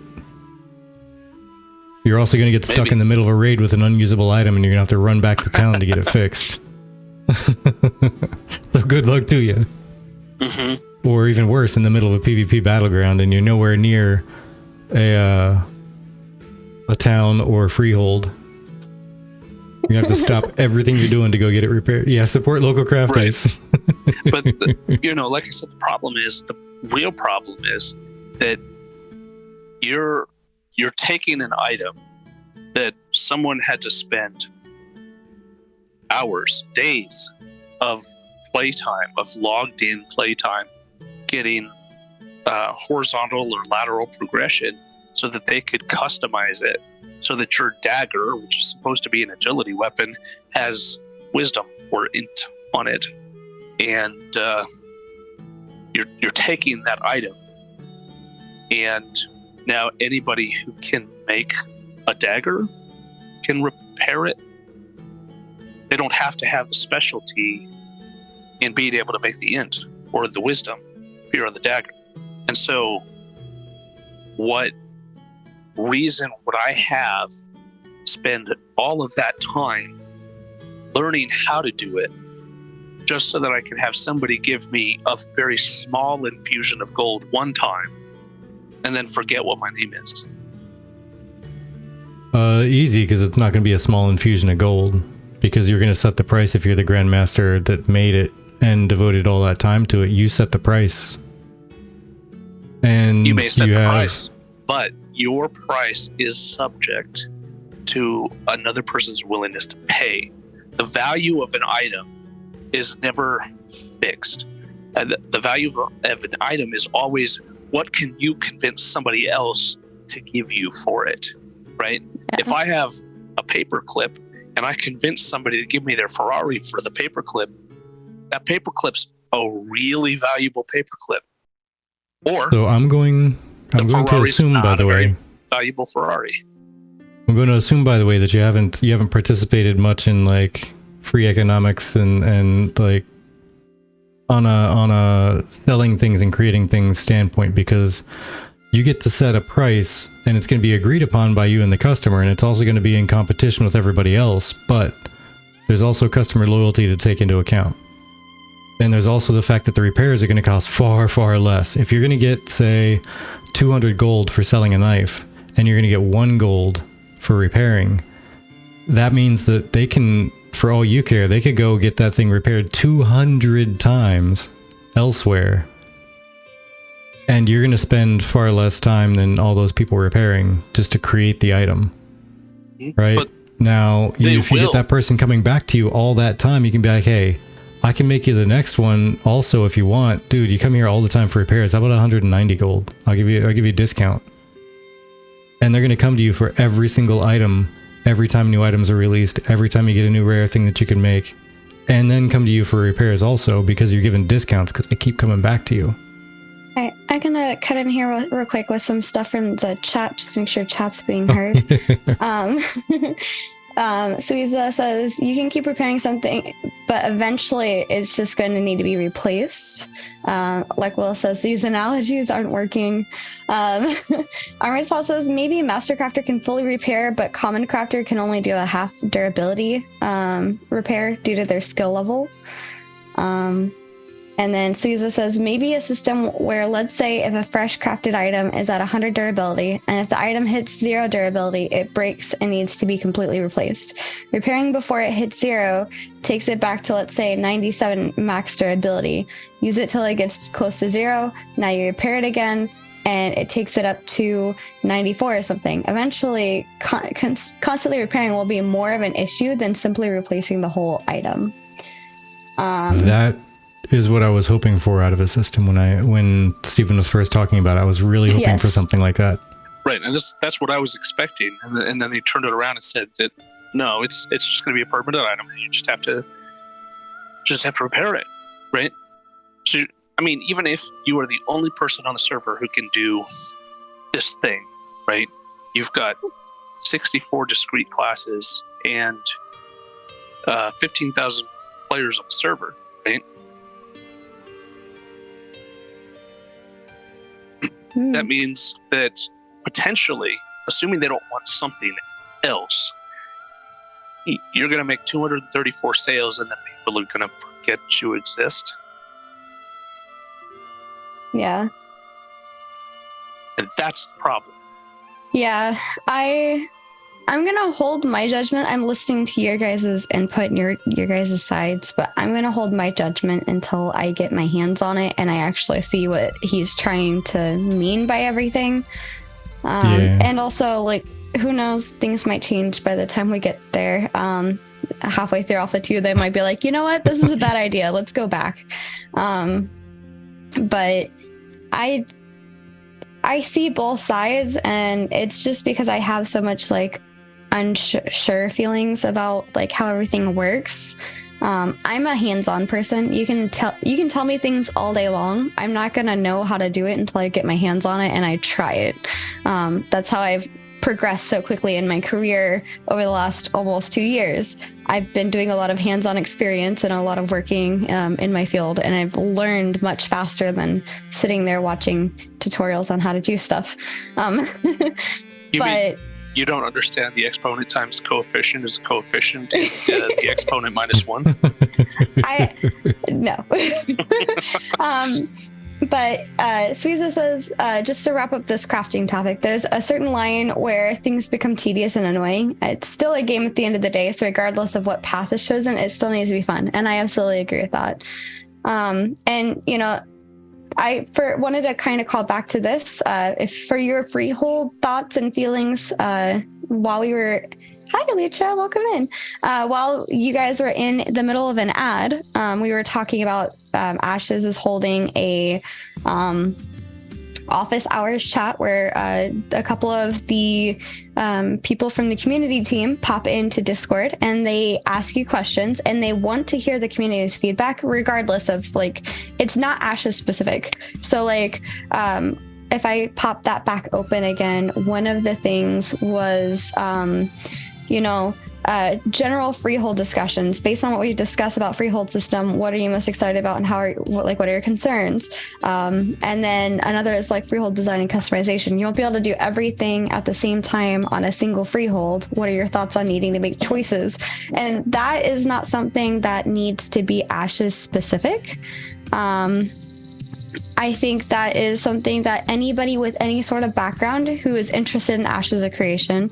You're also going to get stuck in the middle of a raid with an unusable item, and you're going to have to run back to town to get it fixed. So good luck to you. Mm-hmm. Or even worse, in the middle of a PvP battleground, and you're nowhere near a town or Freehold. You have to stop everything you're doing to go get it repaired. Yeah, support local crafters. Right. But like I said, the real problem is that you're taking an item that someone had to spend hours, days of playtime, of logged in playtime, getting horizontal or lateral progression so that they could customize it so that your dagger, which is supposed to be an agility weapon, has wisdom or int on it. And you're taking that item, and now anybody who can make a dagger can repair it. They don't have to have the specialty in being able to make the int or the wisdom here on the dagger. And so what reason would I have spend all of that time learning how to do it just so that I can have somebody give me a very small infusion of gold one time and then forget what my name is? Easy, because it's not going to be a small infusion of gold, because you're going to set the price. If you're the grandmaster that made it and devoted all that time to it, you set the price. And you may set the price, but your price is subject to another person's willingness to pay. The value of an item is never fixed. And the value of an item is always, what can you convince somebody else to give you for it, right? If I have a paperclip and I convince somebody to give me their Ferrari for the paperclip, that paperclip's a really valuable paperclip. Or so I'm going to assume, by the way, valuable Ferrari. I'm going to assume, by the way, that you haven't participated much in like free economics and like on a selling things and creating things standpoint, because you get to set a price and it's going to be agreed upon by you and the customer, and it's also going to be in competition with everybody else, but there's also customer loyalty to take into account. And there's also the fact that the repairs are going to cost far, far less. If you're going to get, say, 200 gold for selling a knife, and you're going to get 1 gold for repairing, that means that they can, for all you care, they could go get that thing repaired 200 times elsewhere. And you're going to spend far less time than all those people repairing just to create the item. Right? But now, if you get that person coming back to you all that time, you can be like, hey, I can make you the next one also if you want. Dude, you come here all the time for repairs. How about 190 gold? I'll give you a discount. And they're going to come to you for every single item, every time new items are released, every time you get a new rare thing that you can make, and then come to you for repairs also, because you're given discounts because they keep coming back to you. I I'm gonna cut in here real quick with some stuff from the chat, just to make sure chat's being heard. Suiza says, you can keep repairing something, but eventually it's just going to need to be replaced. Like Will says, these analogies aren't working. Armidsal says, maybe Master Crafter can fully repair, but Common Crafter can only do a half durability repair due to their skill level. And then Suiza says, maybe a system where, let's say, if a fresh crafted item is at 100 durability, and if the item hits 0 durability, it breaks and needs to be completely replaced. Repairing before it hits 0 takes it back to, let's say, 97 max durability. Use it till it gets close to 0. Now you repair it again, and it takes it up to 94 or something. Eventually, constantly repairing will be more of an issue than simply replacing the whole item. That is what I was hoping for out of a system when Stephen was first talking about it. I was really hoping for something like that. Right, and that's what I was expecting, and then they turned it around and said that no, it's just going to be a permanent item. You just have to repair it, right? So I mean, even if you are the only person on the server who can do this thing, right? You've got 64 discrete classes and 15,000 players on the server, right? That means that potentially, assuming they don't want something else, you're going to make 234 sales and then people are going to forget you exist. Yeah. And that's the problem. Yeah, I'm going to hold my judgment. I'm listening to your guys' input and your guys' sides, but I'm going to hold my judgment until I get my hands on it and I actually see what he's trying to mean by everything. And also, like, who knows, things might change by the time we get there. Halfway through Alpha 2, they might be like, you know what, this is a bad idea. Let's go back. But I see both sides, and it's just because I have so much, like, unsure feelings about, like, how everything works. I'm a hands-on person. You can tell me things all day long. I'm not gonna know how to do it until I get my hands on it and I try it. That's how I've progressed so quickly in my career over the last almost 2 years. I've been doing a lot of hands-on experience and a lot of working in my field, and I've learned much faster than sitting there watching tutorials on how to do stuff. You don't understand the exponent times coefficient is a coefficient and the exponent minus 1? No. But Suiza says, just to wrap up this crafting topic, there's a certain line where things become tedious and annoying. It's still a game at the end of the day, so regardless of what path is chosen, it still needs to be fun. And I absolutely agree with that. And, you know, I wanted to kind of call back to this. If for your Freehold thoughts and feelings while we were... Hi, Alicia. Welcome in. While you guys were in the middle of an ad, we were talking about Ashes is holding a office hours chat where a couple of the people from the community team pop into Discord and they ask you questions and they want to hear the community's feedback regardless of, like, it's not Ashes specific. So, like, if I pop that back open again, one of the things was general Freehold discussions based on what we discussed about Freehold system. What are you most excited about, and what are your concerns? And then another is like Freehold design and customization. You won't be able to do everything at the same time on a single Freehold. What are your thoughts on needing to make choices? And that is not something that needs to be Ashes specific. I think that is something that anybody with any sort of background who is interested in Ashes of Creation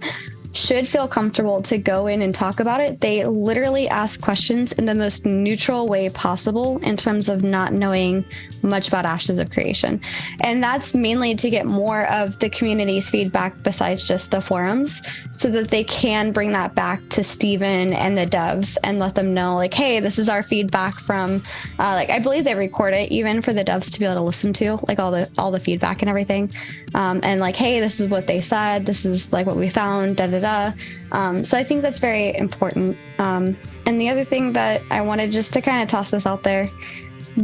should feel comfortable to go in and talk about it. They literally ask questions in the most neutral way possible in terms of not knowing much about Ashes of Creation. And that's mainly to get more of the community's feedback besides just the forums, so that they can bring that back to Steven and the devs and let them know, like, hey, this is our feedback from, I believe they record it even for the devs to be able to listen to, like, all the feedback and everything. And like, hey, this is what they said. This is like what we found, So I think that's very important. And the other thing that I wanted just to kind of toss this out there,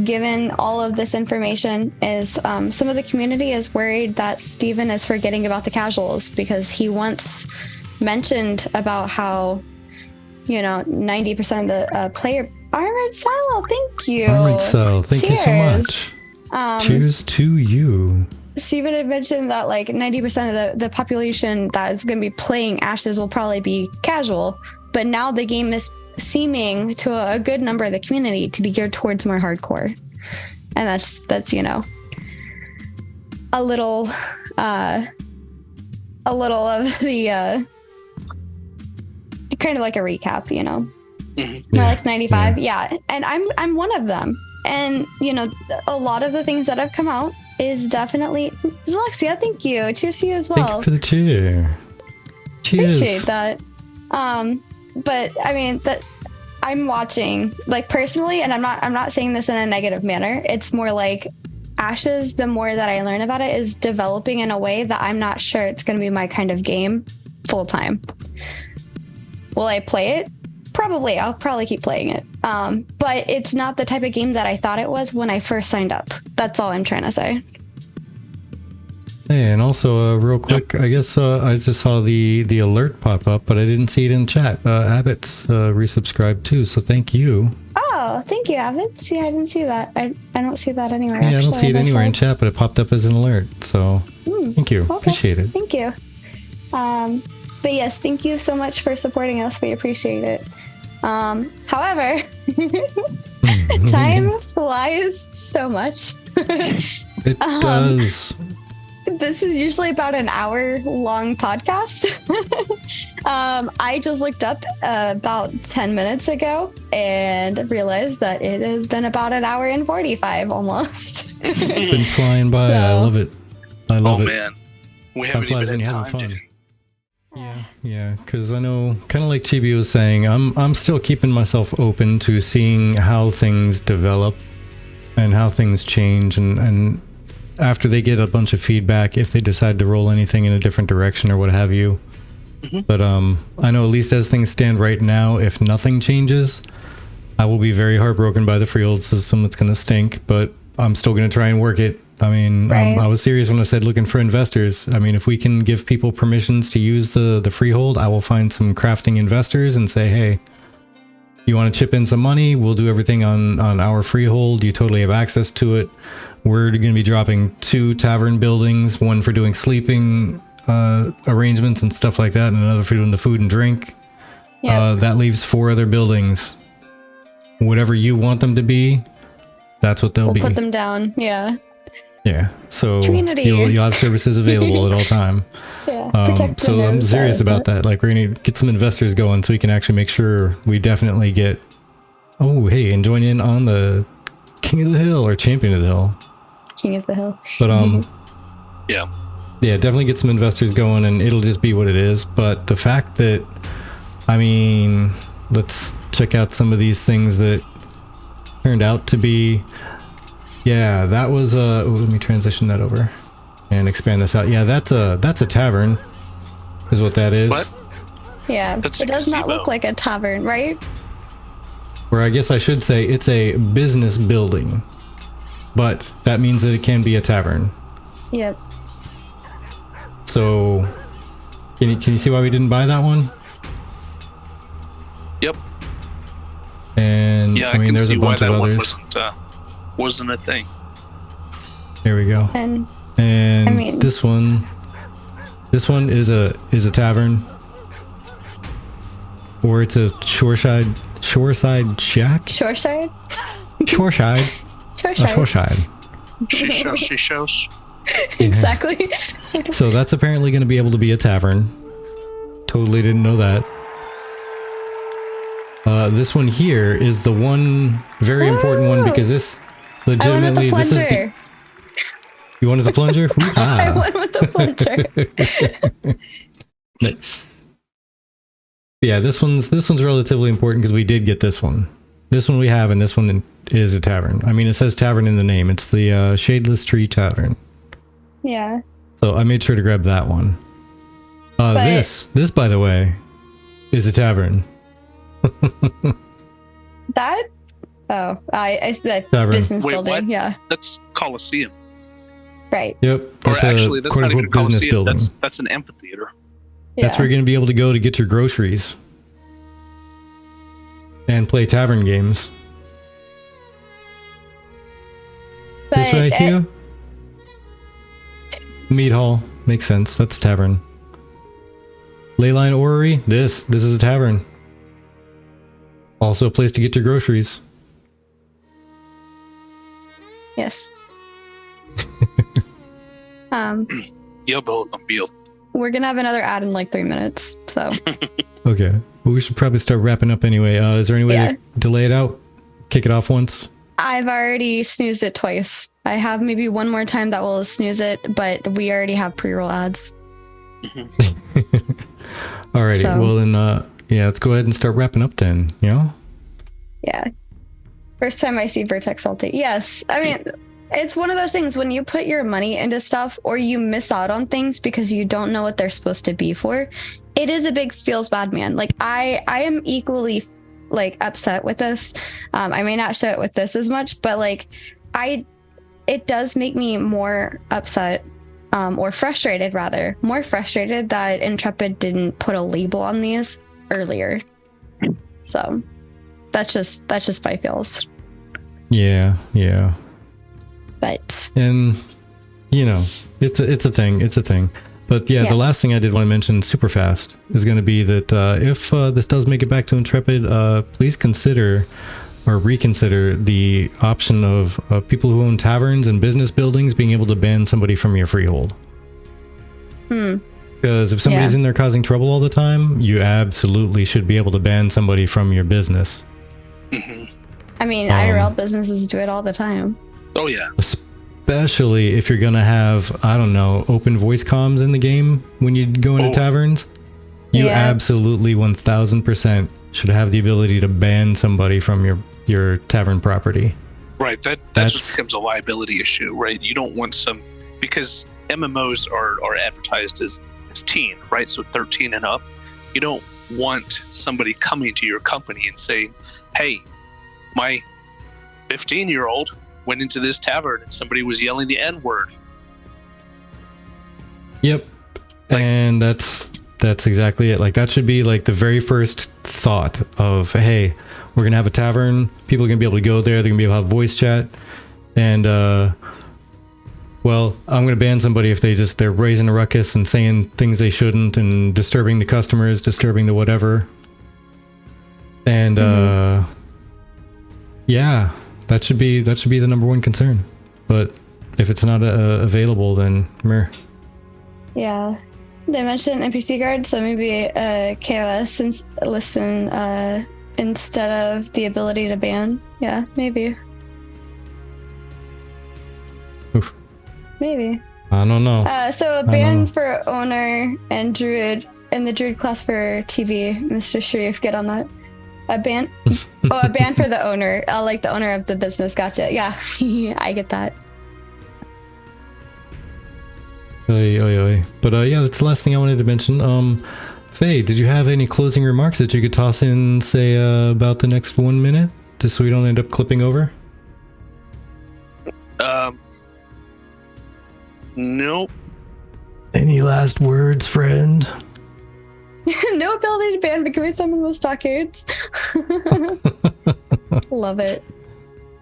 given all of this information is some of the community is worried that Steven is forgetting about the casuals because he once mentioned about how, 90% of the player... Armored Cell, thank you. Armored Cell, thank you so much. Cheers to you. Steven had mentioned that like 90% of the population that is going to be playing Ashes will probably be casual, but now the game is seeming to a good number of the community to be geared towards more hardcore, and that's a little of the kind of like a recap, more like 95, yeah. And I'm one of them, and a lot of the things that have come out is definitely Zalexia. Thank you. Cheers to you as well. Thank you for the cheer. Cheers. Appreciate that. But I mean that I'm watching, like, personally, and I'm not saying this in a negative manner. It's more like Ashes, the more that I learn about it, is developing in a way that I'm not sure it's going to be my kind of game full time. Will I play it? Probably. I'll probably keep playing it. But it's not the type of game that I thought it was when I first signed up. That's all I'm trying to say. Hey, and also, real quick, I guess I just saw the alert pop up, but I didn't see it in chat. Abbott's resubscribed too, so thank you. Oh, thank you, Abbott. See, I didn't see that. I don't see that anywhere. Yeah, I don't see it anywhere in chat, but it popped up as an alert. So thank you. Okay. Appreciate it. Thank you. But yes, thank you so much for supporting us. We appreciate it. However, time flies so much. It does. This is usually about an hour-long podcast. I just looked up about 10 minutes ago and realized that it has been about an hour and 45 almost. It's been flying by. I love it. I love it. Oh man, we haven't even had time to... Yeah, because I know, kind of like Chibi was saying, I'm still keeping myself open to seeing how things develop and how things change, and after they get a bunch of feedback, if they decide to roll anything in a different direction or what have you. But I know, at least as things stand right now, if nothing changes, I will be very heartbroken by the Freehold system. It's going to stink, but I'm still going to try and work it. I mean, I was serious when I said looking for investors. I mean, if we can give people permissions to use the Freehold, I will find some crafting investors and say, hey, you want to chip in some money? We'll do everything on our Freehold. You totally have access to it. We're going to be dropping 2 tavern buildings, one for doing sleeping arrangements and stuff like that, and another for doing the food and drink. Yep. That leaves 4 other buildings. Whatever you want them to be, that's what they'll be. We'll put them down, yeah. Yeah, so Community. You'll have services available at all time. Yeah, so I'm serious about that. Like, we're going to get some investors going so we can actually make sure we definitely get... Oh, hey, and join in on the King of the Hill or Champion of the Hill. King of the Hill. But, yeah, definitely get some investors going, and it'll just be what it is. But the fact that, I mean, let's check out some of these things that turned out to be... Yeah, that was let me transition that over and expand this out. Yeah, that's a tavern, is what that is. What? Yeah, That's it does not look like a tavern, right? Or I guess I should say it's a business building, but that means that it can be a tavern. Yep. So, can you see why we didn't buy that one? Yep. And yeah, I mean, there's a bunch of others. Wasn't a thing. There we go. And I mean, this one is a tavern, or it's a shoreside shack. Shoreside. Exactly. So that's apparently going to be able to be a tavern. Totally didn't know that. This one here is the one very important one, because this legitimately, this is the... You wanted the plunger? I went with the plunger. Nice. Yeah, this one's relatively important because we did get this one. This one we have, and this one is a tavern. I mean, it says tavern in the name. It's the Shadeless Tree Tavern. Yeah. So I made sure to grab that one. This by the way, is a tavern. That Oh, I that Tavern. business Wait, building. what? Yeah, That's Coliseum. right. Yep. Or That's actually, a that's quote not even a unquote business Coliseum. building. That's an amphitheater. Yeah. That's where you're going to be able to go to get your groceries and play tavern games. This right here? Meat hall. Makes sense. That's tavern. Leyline Orrery. This is a tavern. Also a place to get your groceries. Yes. You're both on build. We're gonna have another ad in like 3 minutes. So Okay. Well, we should probably start wrapping up anyway. Is there any way to delay it out? Kick it off once? I've already snoozed it twice. I have maybe one more time that will snooze it, but we already have pre-roll ads. Alrighty. So- Well then, yeah, let's go ahead and start wrapping up then. You know? Yeah. First time I see Vertex Salty. Yes. I mean, it's one of those things when you put your money into stuff or you miss out on things because you don't know what they're supposed to be for. It is a big feels bad, man. Like I am equally like upset with this. I may not show it with this as much, but like it does make me more upset or frustrated rather, more frustrated that Intrepid didn't put a label on these earlier. So that's just my feels. Yeah. But And you know, it's a thing. But yeah, Yeah. the last thing I did want to mention super fast is going to be that if this does make it back to Intrepid, please consider or reconsider the option of people who own taverns and business buildings being able to ban somebody from your freehold. Because if somebody's in there causing trouble all the time, you absolutely should be able to ban somebody from your business. I mean, IRL businesses do it all the time. Oh yeah. Especially if you're gonna have, I don't know, open voice comms in the game when you go into taverns. You absolutely 1000% should have the ability to ban somebody from your tavern property. Right. That just becomes a liability issue, right? You don't want some, because MMOs are advertised as teen, right? So 13 and up. You don't want somebody coming to your company and saying, hey, my 15-year-old went into this tavern and somebody was yelling the N-word. Yep. And that's exactly it. Like that should be like the very first thought of, hey, we're gonna have a tavern, people are gonna be able to go there, they're gonna be able to have voice chat, and well, I'm gonna ban somebody if they're raising a ruckus and saying things they shouldn't and disturbing the customers, disturbing the whatever. And yeah, that should be the number one concern. But if it's not available, then meh. Yeah. They mentioned NPC guard, so maybe KOS and listen instead of the ability to ban. Yeah, maybe. Oof. Maybe. I don't know. So a ban for owner and druid, and the druid class for TV. Mr. Sharif, get on that. A ban? A ban for the owner. Like the owner of the business. Gotcha. Yeah, I get that. Oy. But yeah, that's the last thing I wanted to mention. Faye, did you have any closing remarks that you could toss in, say, about the next 1 minute, just so we don't end up clipping over? Nope. Any last words, friend? No ability to ban, but can we summon those stockades? Love it.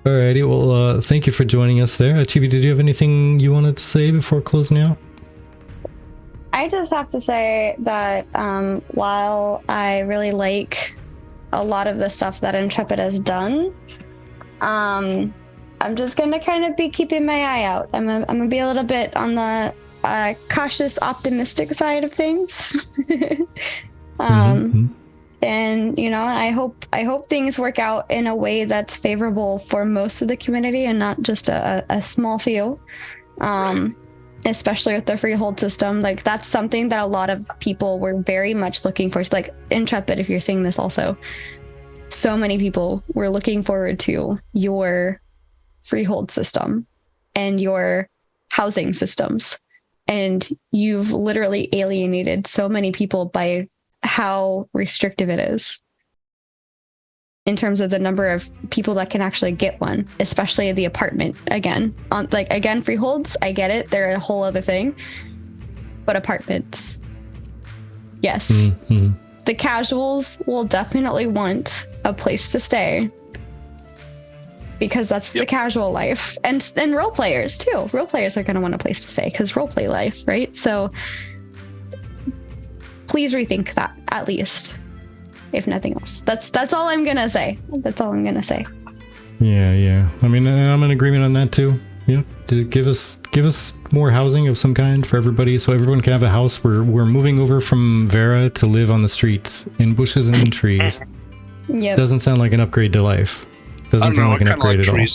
Alrighty, well, thank you for joining us there. Chibi, did you have anything you wanted to say before closing out? I just have to say that while I really like a lot of the stuff that Intrepid has done, I'm just gonna kind of be keeping my eye out. I'm gonna be a little bit on the cautious, optimistic side of things. And you know, I hope things work out in a way that's favorable for most of the community and not just a small few. Especially with the freehold system, like that's something that a lot of people were very much looking for. Like Intrepid, if you're seeing this also, so many people were looking forward to your freehold system and your housing systems, and you've literally alienated so many people by how restrictive it is. in terms of the number of people that can actually get one, especially the apartment. Again, freeholds, I get it, they're a whole other thing, but apartments, yes. Mm-hmm. The casuals will definitely want a place to stay because that's the casual life, and role players too. Role players are going to want a place to stay because role play life, right? So please rethink that, at least, if nothing else. That's all I'm gonna say. That's all I'm gonna say. Yeah. I mean, I'm in agreement on that too. Yeah, to give us more housing of some kind for everybody, so everyone can have a house. We're moving over from Vera to live on the streets in bushes and in trees. Yep. Doesn't sound like an upgrade to life. Doesn't sound like an upgrade at all.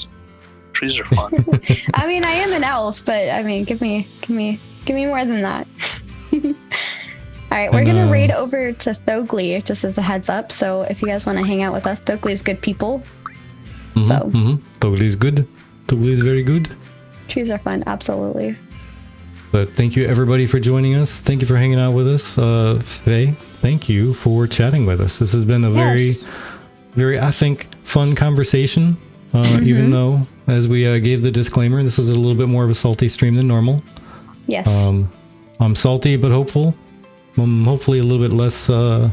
Trees are fun. I mean, I am an elf, but I mean, give me more than that. All right, we're gonna raid over to Thogli, just as a heads up. So if you guys want to hang out with us, Thogli's good people. Thogli's good. Thogli's very good. Trees are fun, absolutely. But thank you everybody for joining us. Thank you for hanging out with us. Faye, thank you for chatting with us. This has been a very, I think, fun conversation. Even though, as we gave the disclaimer, this is a little bit more of a salty stream than normal. Yes. I'm salty but hopeful. I'm hopefully a little bit less, or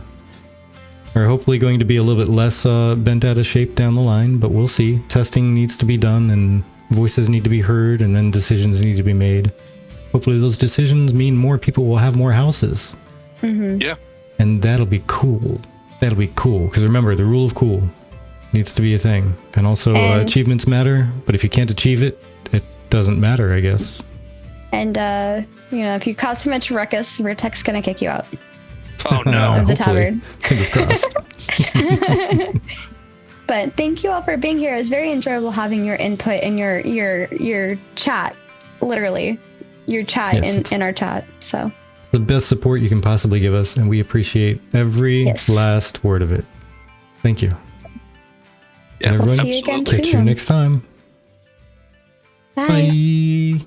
hopefully going to be a little bit less bent out of shape down the line, but we'll see. Testing needs to be done, and voices need to be heard, and then decisions need to be made. Hopefully those decisions mean more people will have more houses. Yeah. And that'll be cool. That'll be cool, because remember, the rule of cool needs to be a thing. And also, achievements matter, but if you can't achieve it, it doesn't matter, I guess. And, if you cause too much ruckus, Vertex gonna kick you out. Oh no. Of the tavern. Fingers crossed. But thank you all for being here. It was very enjoyable having your input and your chat, literally. Your chat in our chat. So it's the best support you can possibly give us, and we appreciate every last word of it. Thank you. Yeah, and everyone, see you again catch soon. you next time. Bye. Bye.